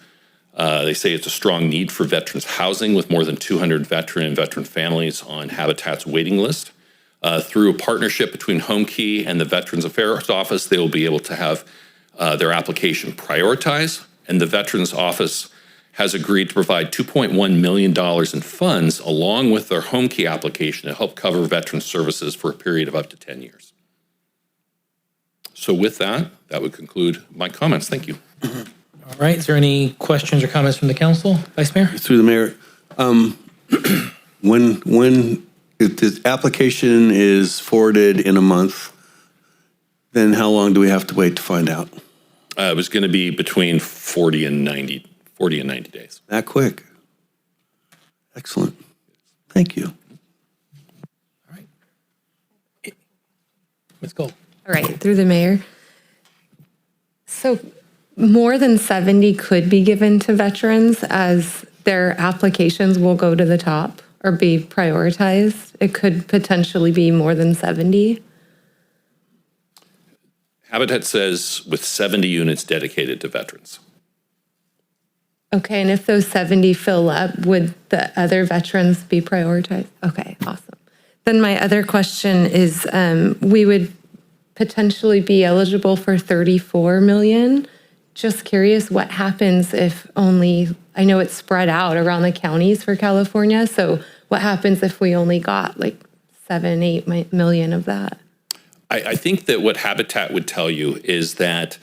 They say it's a strong need for veterans housing with more than 200 veteran and veteran families on Habitat's waiting list. Through a partnership between Homekey and the Veterans Affairs Office, they will be able to have their application prioritized, and the Veterans Office has agreed to provide $2.1 million in funds along with their Homekey application to help cover veteran services for a period of up to 10 years. So with that, that would conclude my comments. Thank you. All right, is there any questions or comments from the council? Vice Mayor? Through the mayor, when if the application is forwarded in a month, then how long do we have to wait to find out? It was going to be between 40 and 90 days. That quick. Excellent. Thank you. All right. Ms. Cole. All right, through the mayor. So more than 70 could be given to veterans as their applications will go to the top or be prioritized. It could potentially be more than 70. Habitat says with 70 units dedicated to veterans. Okay, and if those 70 fill up, would the other veterans be prioritized? Okay, awesome. Then my other question is, we would potentially be eligible for 34 million. Just curious what happens if only, I know it's spread out around the counties for California, so what happens if we only got like 7-8 million of that? I think that what Habitat would tell you is that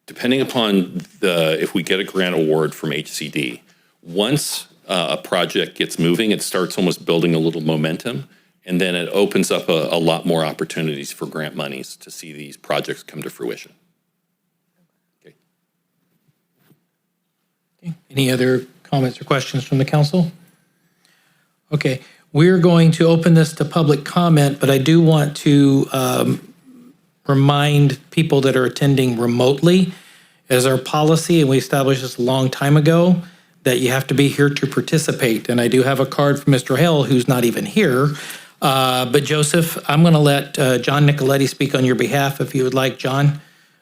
depending upon if we get a grant award from HCD, once a project gets moving, it starts almost building a little momentum, and then it opens up a lot more opportunities for grant monies to see these projects come to fruition. Okay. Any other comments or questions from the council? Okay, we're going to open this to public comment, but I do want to remind people that are attending remotely, as our policy, and we established this a long time ago, that you have to be here to participate. And I do have a card from Mr. Hale, who's not even here. But Joseph, I'm going to let John Nicoletti speak on your behalf, if you would like, John,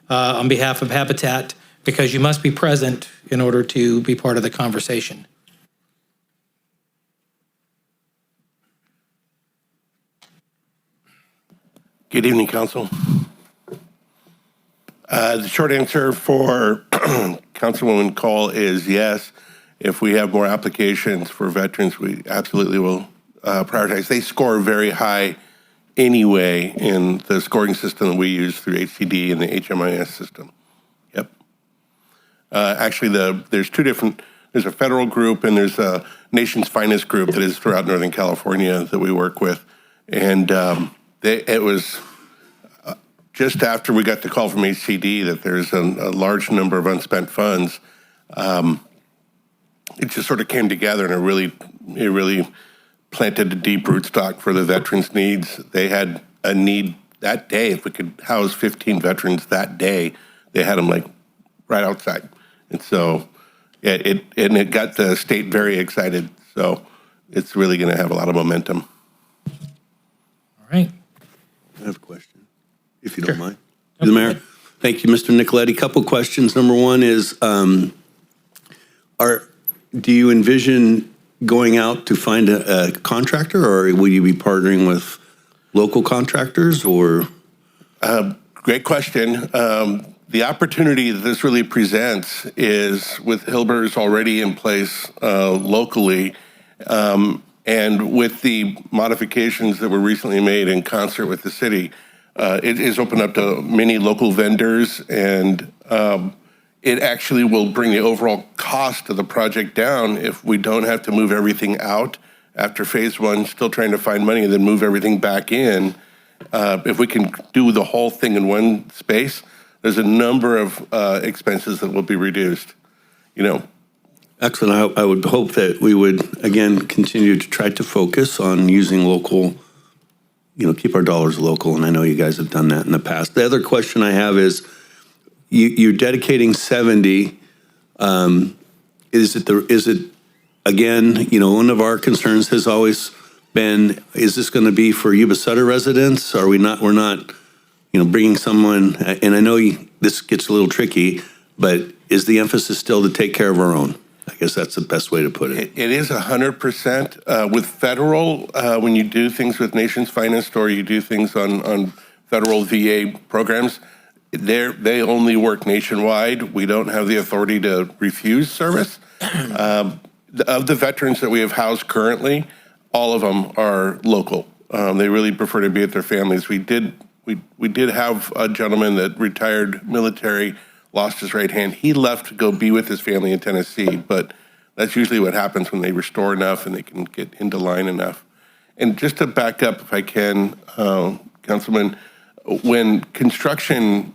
on behalf of Habitat, because you must be present in order to be part of the conversation. Good evening, Council. The short answer for Councilwoman Cole is yes. If we have more applications for veterans, we absolutely will prioritize. They score very high anyway in the scoring system that we use through HCD and the HMIS system. Yep. Actually, there's two different, there's a federal group and there's a nation's finest group that is throughout Northern California that we work with. And it was just after we got the call from HCD that there's a large number of unspent funds. It just sort of came together, and it really planted a deep rootstock for the veterans' needs. They had a need that day. If we could house 15 veterans that day, they had them like right outside. And so it got the state very excited. So it's really going to have a lot of momentum. All right. I have a question, if you don't mind. To the mayor. Thank you, Mr. Nicoletti. Couple questions. Number one is, do you envision going out to find a contractor, or will you be partnering with local contractors, or? Great question. The opportunity that this really presents is with Hilber's already in place locally, and with the modifications that were recently made in concert with the city, it is opened up to many local vendors, and it actually will bring the overall cost of the project down if we don't have to move everything out after phase one, still trying to find money and then move everything back in. If we can do the whole thing in one space, there's a number of expenses that will be reduced, you know. Excellent. I would hope that we would, again, continue to try to focus on using local, keep our dollars local, and I know you guys have done that in the past. The other question I have is, you're dedicating 70. Is it again, one of our concerns has always been, is this going to be for Yuba City residents? We're not, bringing someone, and I know this gets a little tricky, but is the emphasis still to take care of our own? I guess that's the best way to put it. It is 100% with federal, when you do things with Nation's Finest or you do things on federal VA programs, they only work nationwide. We don't have the authority to refuse service. Of the veterans that we have housed currently, all of them are local. They really prefer to be with their families. We did have a gentleman that retired military, lost his right hand. He left to go be with his family in Tennessee, but that's usually what happens when they restore enough and they can get into line enough. And just to back up, if I can, Councilman, when construction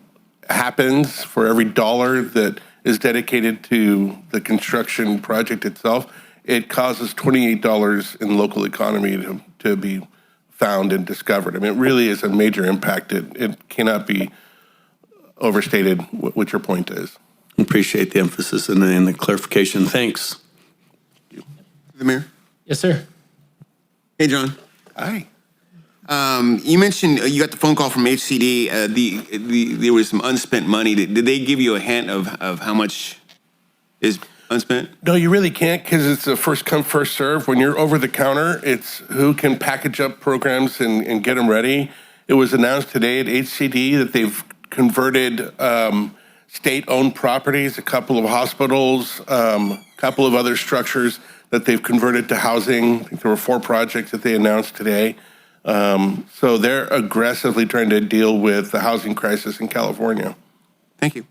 happens, for every dollar that is dedicated to the construction project itself, it causes $28 in local economy to be found and discovered. I mean, it really is a major impact. It cannot be overstated what your point is. Appreciate the emphasis and the clarification. Thanks. The mayor? Yes, sir. Hey, John. Hi. You mentioned you got the phone call from HCD. There was some unspent money. Did they give you a hint of how much is unspent? No, you really can't because it's a first come, first serve. When you're over the counter, it's who can package up programs and get them ready. It was announced today at HCD that they've converted state-owned properties, a couple of hospitals, a couple of other structures that they've converted to housing. I think there were 4 projects that they announced today. So they're aggressively trying to deal with the housing crisis in California. Thank you.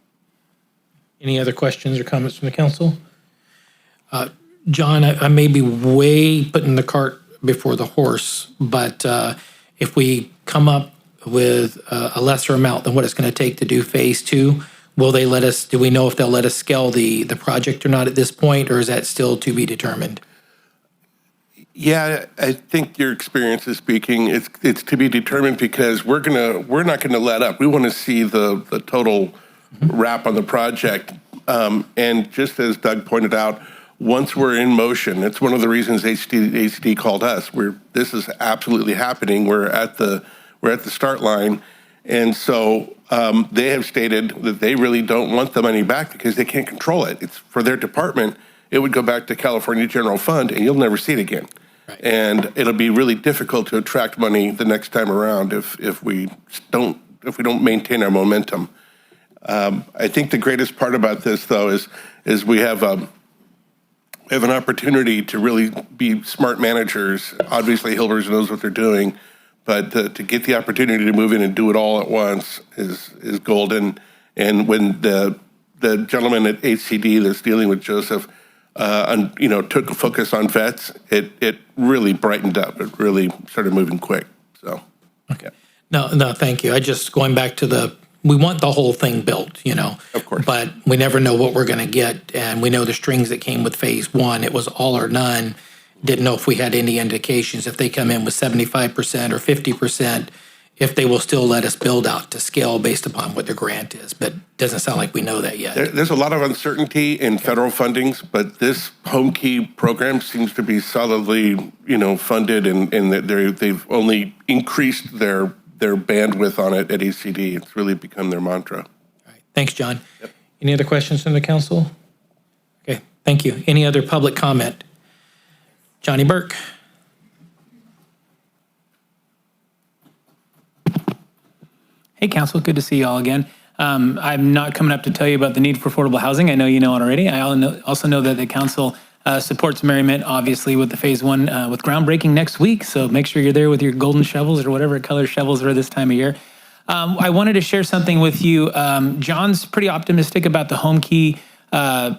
Any other questions or comments from the council? John, I may be way putting the cart before the horse, but if we come up with a lesser amount than what it's going to take to do phase 2, will they let us, do we know if they'll let us scale the project or not at this point, or is that still to be determined? Yeah, I think your experience is speaking. It's to be determined because we're not gonna let up. We want to see the total wrap on the project. And just as Doug pointed out, once we're in motion, it's one of the reasons HCD called us. This is absolutely happening. We're at the start line, and so they have stated that they really don't want the money back because they can't control it. It's for their department. It would go back to California General Fund, and you'll never see it again. Right. And it'll be really difficult to attract money the next time around if we don't maintain our momentum. I think the greatest part about this, though, is we have an opportunity to really be smart managers. Obviously, Hilbers knows what they're doing, but to get the opportunity to move in and do it all at once is golden. And when the gentleman at HCD that's dealing with Joseph, took a focus on vets, it really brightened up. It really started moving quick. So, okay. No, thank you. I just going back to we want the whole thing built, Of course. But we never know what we're going to get, and we know the strings that came with phase 1. It was all or none. Didn't know if we had any indications if they come in with 75% or 50%, if they will still let us build out to scale based upon what the grant is. But it doesn't sound like we know that yet. There's a lot of uncertainty in federal fundings, but this Homekey program seems to be solidly, funded, and they've only increased their bandwidth on it at HCD. It's really become their mantra. All right. Thanks, John. Yep. Any other questions from the council? Okay, thank you. Any other public comment? Johnny Burke. Hey, Council, good to see you all again. I'm not coming up to tell you about the need for affordable housing. I know you know it already. I also know that the Council supports Merriment, obviously, with the phase 1 with groundbreaking next week. So make sure you're there with your golden shovels or whatever color shovels are this time of year. I wanted to share something with you. John's pretty optimistic about the Homekey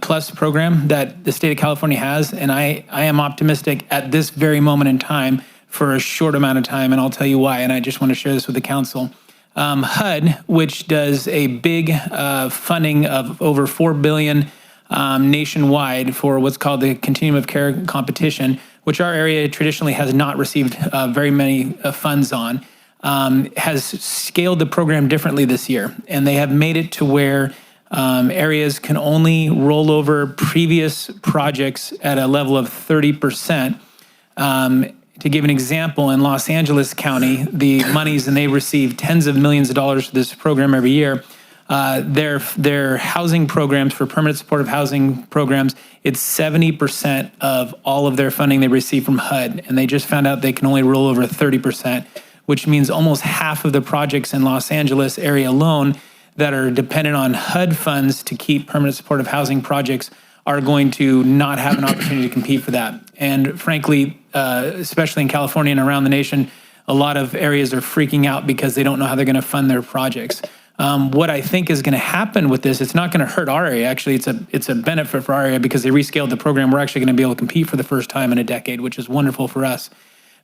Plus program that the state of California has, and I am optimistic at this very moment in time for a short amount of time, and I'll tell you why, and I just want to share this with the Council. HUD, which does a big funding of over $4 billion nationwide for what's called the Continuum of Care competition, which our area traditionally has not received very many funds on, has scaled the program differently this year. And they have made it to where areas can only roll over previous projects at a level of 30%. To give an example, in Los Angeles County, the monies, and they receive tens of millions of dollars for this program every year, their housing programs, for permanent supportive housing programs, it's 70% of all of their funding they receive from HUD. And they just found out they can only roll over 30%, which means almost half of the projects in Los Angeles area alone that are dependent on HUD funds to keep permanent supportive housing projects are going to not have an opportunity to compete for that. And frankly, especially in California and around the nation, a lot of areas are freaking out because they don't know how they're going to fund their projects. What I think is going to happen with this, it's not going to hurt our area. Actually, it's a benefit for our area because they rescaled the program. We're actually going to be able to compete for the first time in a decade, which is wonderful for us.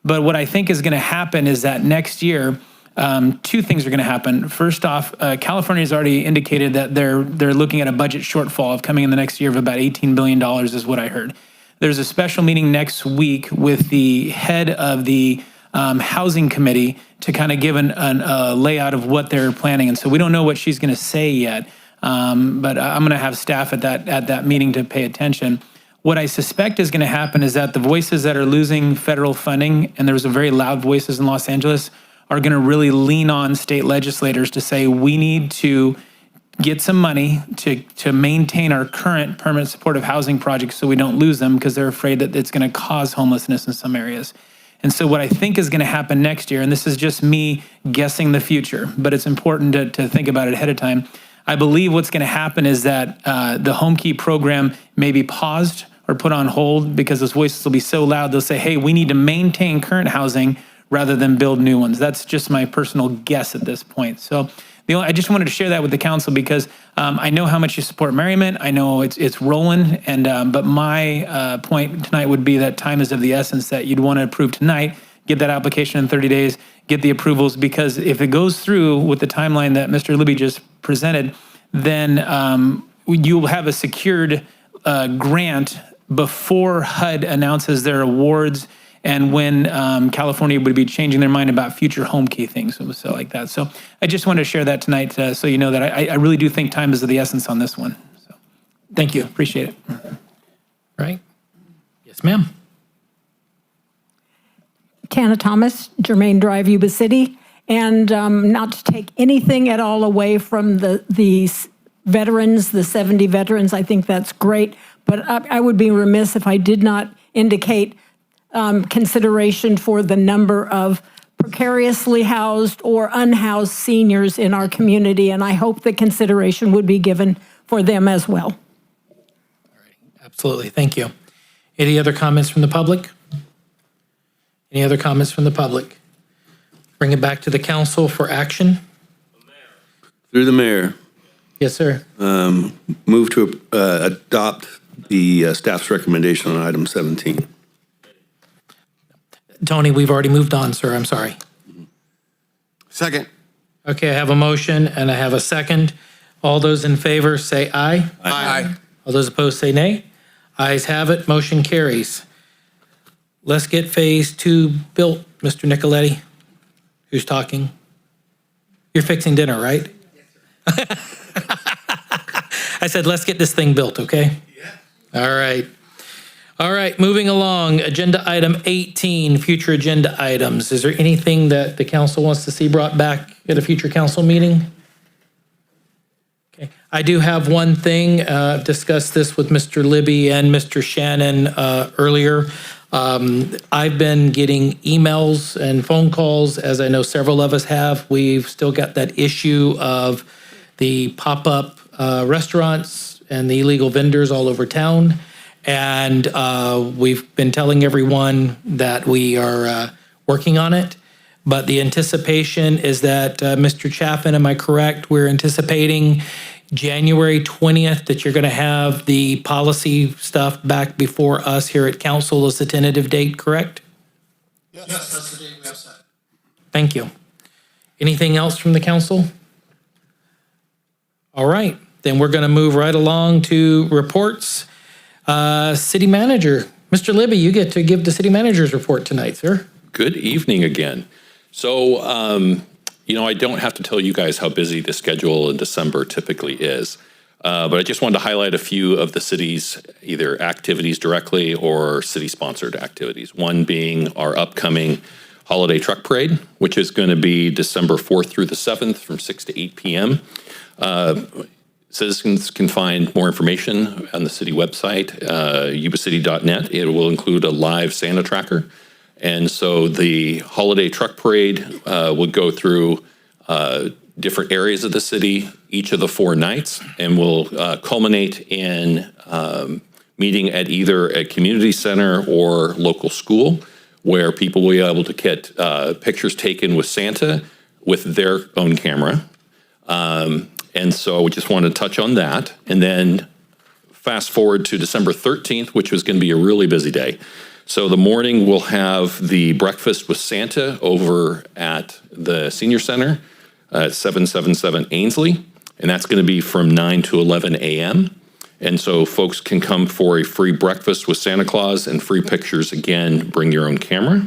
But what I think is going to happen is that next year, 2 things are going to happen. First off, California has already indicated that they're looking at a budget shortfall of coming in the next year of about $18 billion is what I heard. There's a special meeting next week with the head of the housing committee to kind of give a layout of what they're planning. And so we don't know what she's going to say yet, but I'm going to have staff at that meeting to pay attention. What I suspect is going to happen is that the voices that are losing federal funding, and there's a very loud voices in Los Angeles, are going to really lean on state legislators to say we need to get some money to maintain our current permanent supportive housing projects so we don't lose them, because they're afraid that it's going to cause homelessness in some areas. And so what I think is going to happen next year, and this is just me guessing the future, but it's important to think about it ahead of time. I believe what's going to happen is that the Homekey program may be paused or put on hold because those voices will be so loud, they'll say, hey, we need to maintain current housing rather than build new ones. That's just my personal guess at this point. So I just wanted to share that with the council because I know how much you support Merriment. I know it's rolling, and but my point tonight would be that time is of the essence, that you'd want to approve tonight, get that application in 30 days, get the approvals, because if it goes through with the timeline that Mr. Libby just presented, then you'll have a secured grant before HUD announces their awards and when California would be changing their mind about future Homekey things, so like that. So I just wanted to share that tonight so you know that I really do think time is of the essence on this one. So thank you, appreciate it. Right? Yes, ma'am. Tana Thomas, Germain Drive, Yuba City. And not to take anything at all away from the veterans, the 70 veterans, I think that's great. But I would be remiss if I did not indicate consideration for the number of precariously housed or unhoused seniors in our community. And I hope that consideration would be given for them as well. Absolutely, thank you. Any other comments from the public? Any other comments from the public? Bring it back to the council for action. Through the mayor. Yes, sir. Move to adopt the staff's recommendation on item 17. Tony, we've already moved on, sir. I'm sorry. Second. Okay, I have a motion and I have a second. All those in favor say aye. Aye. All those opposed say nay. Ayes have it, motion carries. Let's get phase 2 built, Mr. Nicoletti. Who's talking? You're fixing dinner, right? I said, let's get this thing built, okay? Yeah. All right. All right, moving along. Agenda item 18, future agenda items. Is there anything that the council wants to see brought back at a future council meeting? Okay. I do have one thing. Discussed this with Mr. Libby and Mr. Shannon earlier. I've been getting emails and phone calls, as I know several of us have. We've still got that issue of the pop-up restaurants and the illegal vendors all over town. And we've been telling everyone that we are working on it. But the anticipation is that, Mr. Chaffin, am I correct? We're anticipating January 20th that you're going to have the policy stuff back before us here at council as a tentative date, correct? Yes, that's the date we have set. Thank you. Anything else from the council? All right, then we're going to move right along to reports. City manager, Mr. Libby, you get to give the city manager's report tonight, sir. Good evening again. So, I don't have to tell you guys how busy the schedule in December typically is, but I just wanted to highlight a few of the city's either activities directly or city-sponsored activities. One being our upcoming holiday truck parade, which is going to be December 4th through the 7th from 6 to 8 p.m. Citizens can find more information on the city website, yubacity.net. It will include a live Santa tracker. And so the holiday truck parade will go through different areas of the city each of the 4 nights and will culminate in meeting at either a community center or local school where people will be able to get pictures taken with Santa with their own camera. And so we just wanted to touch on that. And then fast forward to December 13th, which was going to be a really busy day. So the morning we'll have the breakfast with Santa over at the Senior Center at 777 Ainsley. And that's going to be from 9 to 11 a.m. And so folks can come for a free breakfast with Santa Claus and free pictures. Again, bring your own camera.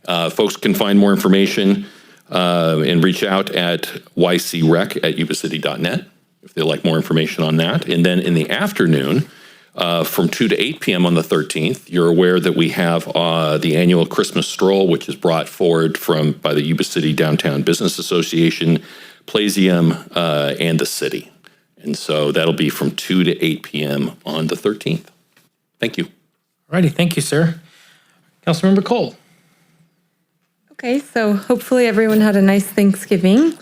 Folks can find more information and reach out at ycrec@yubacity.net if they'd like more information on that. And then in the afternoon, from 2 to 8 p.m. on the 13th, you're aware that we have the annual Christmas stroll, which is brought forward by the Yuba City Downtown Business Association, Plaisium, and the city. And so that'll be from 2 to 8 p.m. on the 13th. Thank you. All righty, thank you, sir. Councilmember Cole. Okay, so hopefully everyone had a nice Thanksgiving.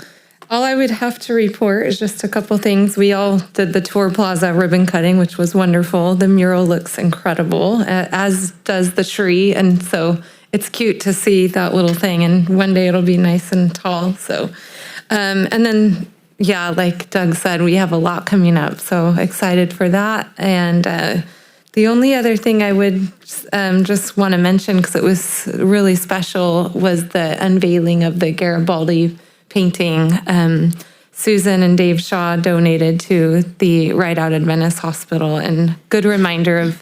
All I would have to report is just a couple things. We all did the Tour Plaza ribbon cutting, which was wonderful. The mural looks incredible, as does the tree. And so it's cute to see that little thing. And one day it'll be nice and tall. So, and then, yeah, like Doug said, we have a lot coming up. So excited for that. And the only other thing I would just want to mention, because it was really special, was the unveiling of the Garibaldi painting. Susan and Dave Shaw donated to the Ride Out Adventist Hospital, and good reminder of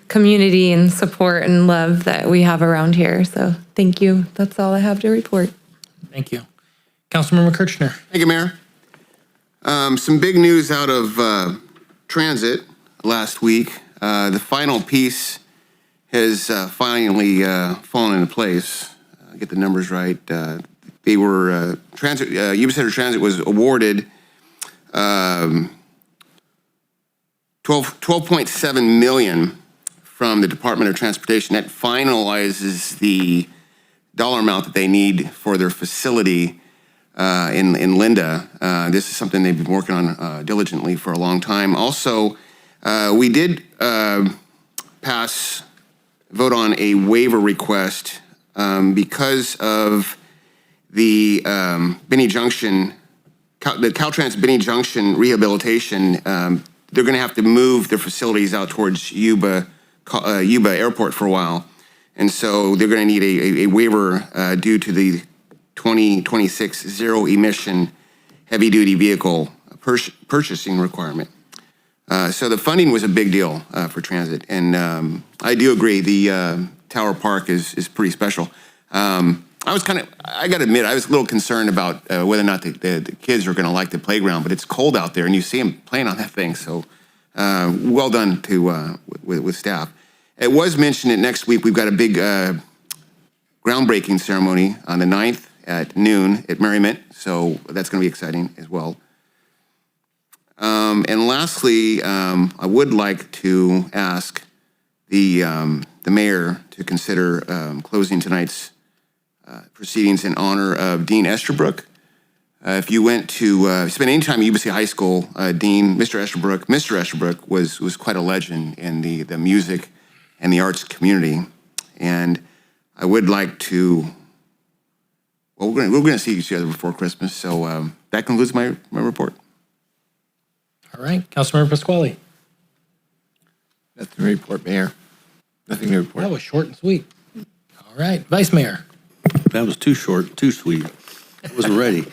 community and support and love that we have around here. So thank you. That's all I have to report. Thank you. Councilmember Kirchner. Thank you, Mayor. Some big news out of transit last week. The final piece has finally fallen into place. Get the numbers right. They were Yuba Center Transit was awarded $12.7 million from the Department of Transportation. That finalizes the dollar amount that they need for their facility in Linda. This is something they've been working on diligently for a long time. Also, we did vote on a waiver request because of the Benny Junction, the Caltrans Benny Junction rehabilitation. They're going to have to move their facilities out towards Yuba Airport for a while. And so they're going to need a waiver due to the 2026 zero emission heavy duty vehicle purchasing requirement. So the funding was a big deal for transit. And I do agree, the Tower Park is pretty special. I got to admit, I was a little concerned about whether or not the kids are going to like the playground, but it's cold out there and you see them playing on that thing. So well done to with staff. It was mentioned that next week we've got a big groundbreaking ceremony on the 9th at noon at Merriment. So that's going to be exciting as well. And lastly, I would like to ask the mayor to consider closing tonight's proceedings in honor of Dean Estabrook. If you went to spend any time at Yuba City High School, Mr. Estabrook was quite a legend in the music and the arts community. And I would like to, well, we're going to see each other before Christmas. So that concludes my report. All right, Councilmember Pasquale. Nothing to report, Mayor. Nothing to report. That was short and sweet. All right, Vice Mayor. That was too short, too sweet. I wasn't ready.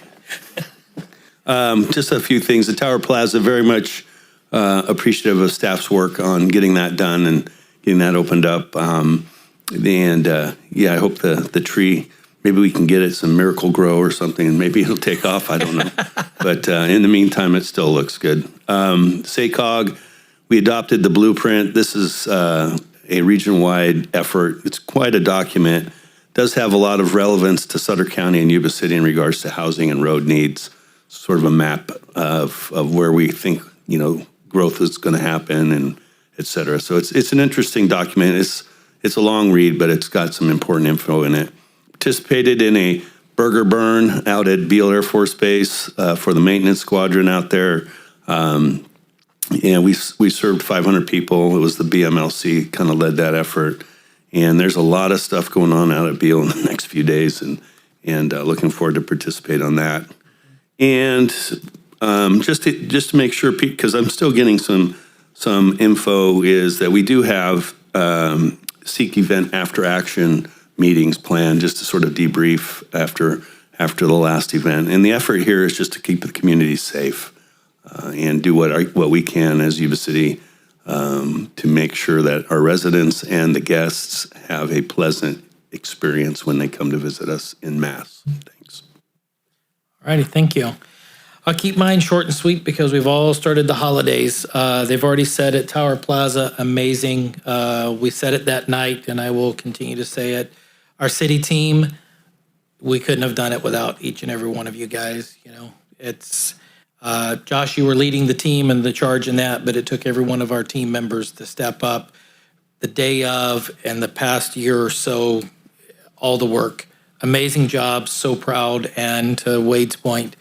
Just a few things. The Tower Plaza, very much appreciative of staff's work on getting that done and getting that opened up. Yeah, I hope the tree, maybe we can get it some Miracle Grow or something, and maybe it'll take off. I don't know. But in the meantime, it still looks good. SACOG, we adopted the blueprint. This is a region-wide effort. It's quite a document. Does have a lot of relevance to Sutter County and Yuba City in regards to housing and road needs. Sort of a map of where we think growth is going to happen and et cetera. So it's an interesting document. It's a long read, but it's got some important info in it. Participated in a burger burn out at Beale Air Force Base for the maintenance squadron out there. And we served 500 people. It was the BMLC kind of led that effort. And there's a lot of stuff going on out at Beale in the next few days, and looking forward to participate on that. And just to make sure, because I'm still getting some info, is that we do have Seek Event After Action meetings planned just to sort of debrief after the last event. And the effort here is just to keep the community safe and do what we can as Yuba City to make sure that our residents and the guests have a pleasant experience when they come to visit us en masse. Thanks. All righty, thank you. I'll keep mine short and sweet because we've all started the holidays. They've already said at Tower Plaza, amazing. We said it that night, and I will continue to say it. Our city team, we couldn't have done it without each and every one of you guys. You know, it's Josh, you were leading the team and the charge in that, but it took every one of our team members to step up the day of and the past year or so, all the work. Amazing job, so proud. And to Wade's point,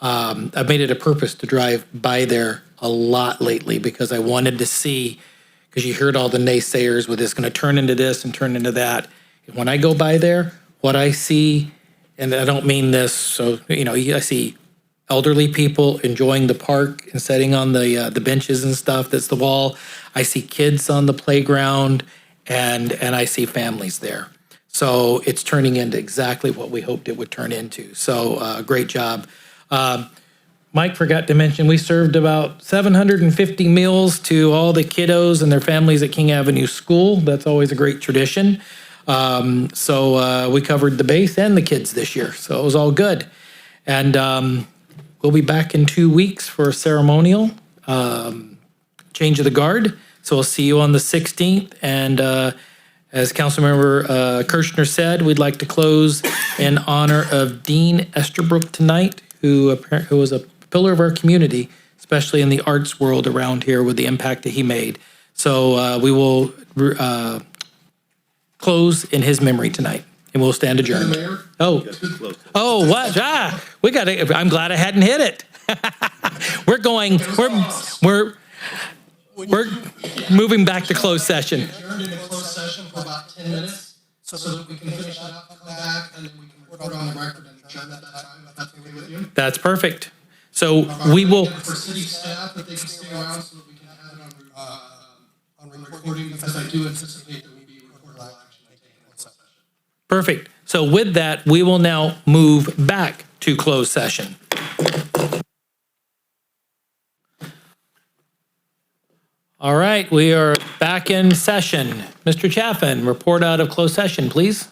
I've made it a purpose to drive by there a lot lately because I wanted to see, because you heard all the naysayers with this going to turn into this and turn into that. And when I go by there, what I see, and I don't mean this, so, you know, I see elderly people enjoying the park and sitting on the benches and stuff. That's the wall. I see kids on the playground, and I see families there. So it's turning into exactly what we hoped it would turn into. So great job. Mike forgot to mention, we served about 750 meals to all the kiddos and their families at King Avenue School. That's always a great tradition. So we covered the base and the kids this year. So it was all good. And we'll be back in 2 weeks for a ceremonial change of the guard. So we'll see you on the 16th. And as Councilmember Kirshner said, we'd like to close in honor of Dean Esterbrook tonight, who was a pillar of our community, especially in the arts world around here with the impact that he made. So we will close in his memory tonight, and we'll stand adjourned. Oh, what? We got it. I'm glad I hadn't hit it. We're moving back to closed session. Adjourned into closed session for about 10 minutes so that we can finish it up, come back, and then we can report on the record and adjourn at that time, if that's okay with you. That's perfect. So we will. For city staff, that they can stay around so that we can have it on recording, because I do anticipate that we be recording action and taking closed session. Perfect. So with that, we will now move back to closed session. All right, we are back in session. Mr. Chaffin, report out of closed session, please.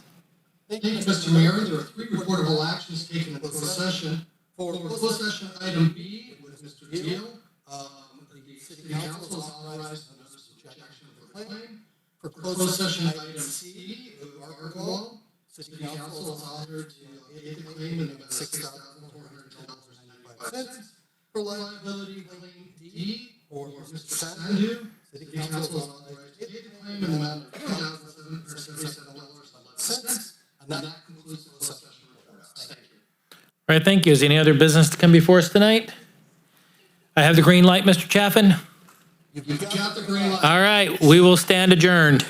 Thank you, Mr. Mayor. There are 3 reportable actions taken in closed session. For closed session item B with Mr. Teal, the City Council is authorized to notice objection for claim. For closed session item C with Archibald, City Council is authorized to pay the claim in the amount of $6,410.95. For liability claim D or Mr. Sandu, City Council is authorized to pay the claim in the amount of $2,777.11. And that concludes the closed session report. Thank you. All right, thank you. Is there any other business to come before us tonight? I have the green light, Mr. Chaffin. You've got the green light. All right, we will stand adjourned.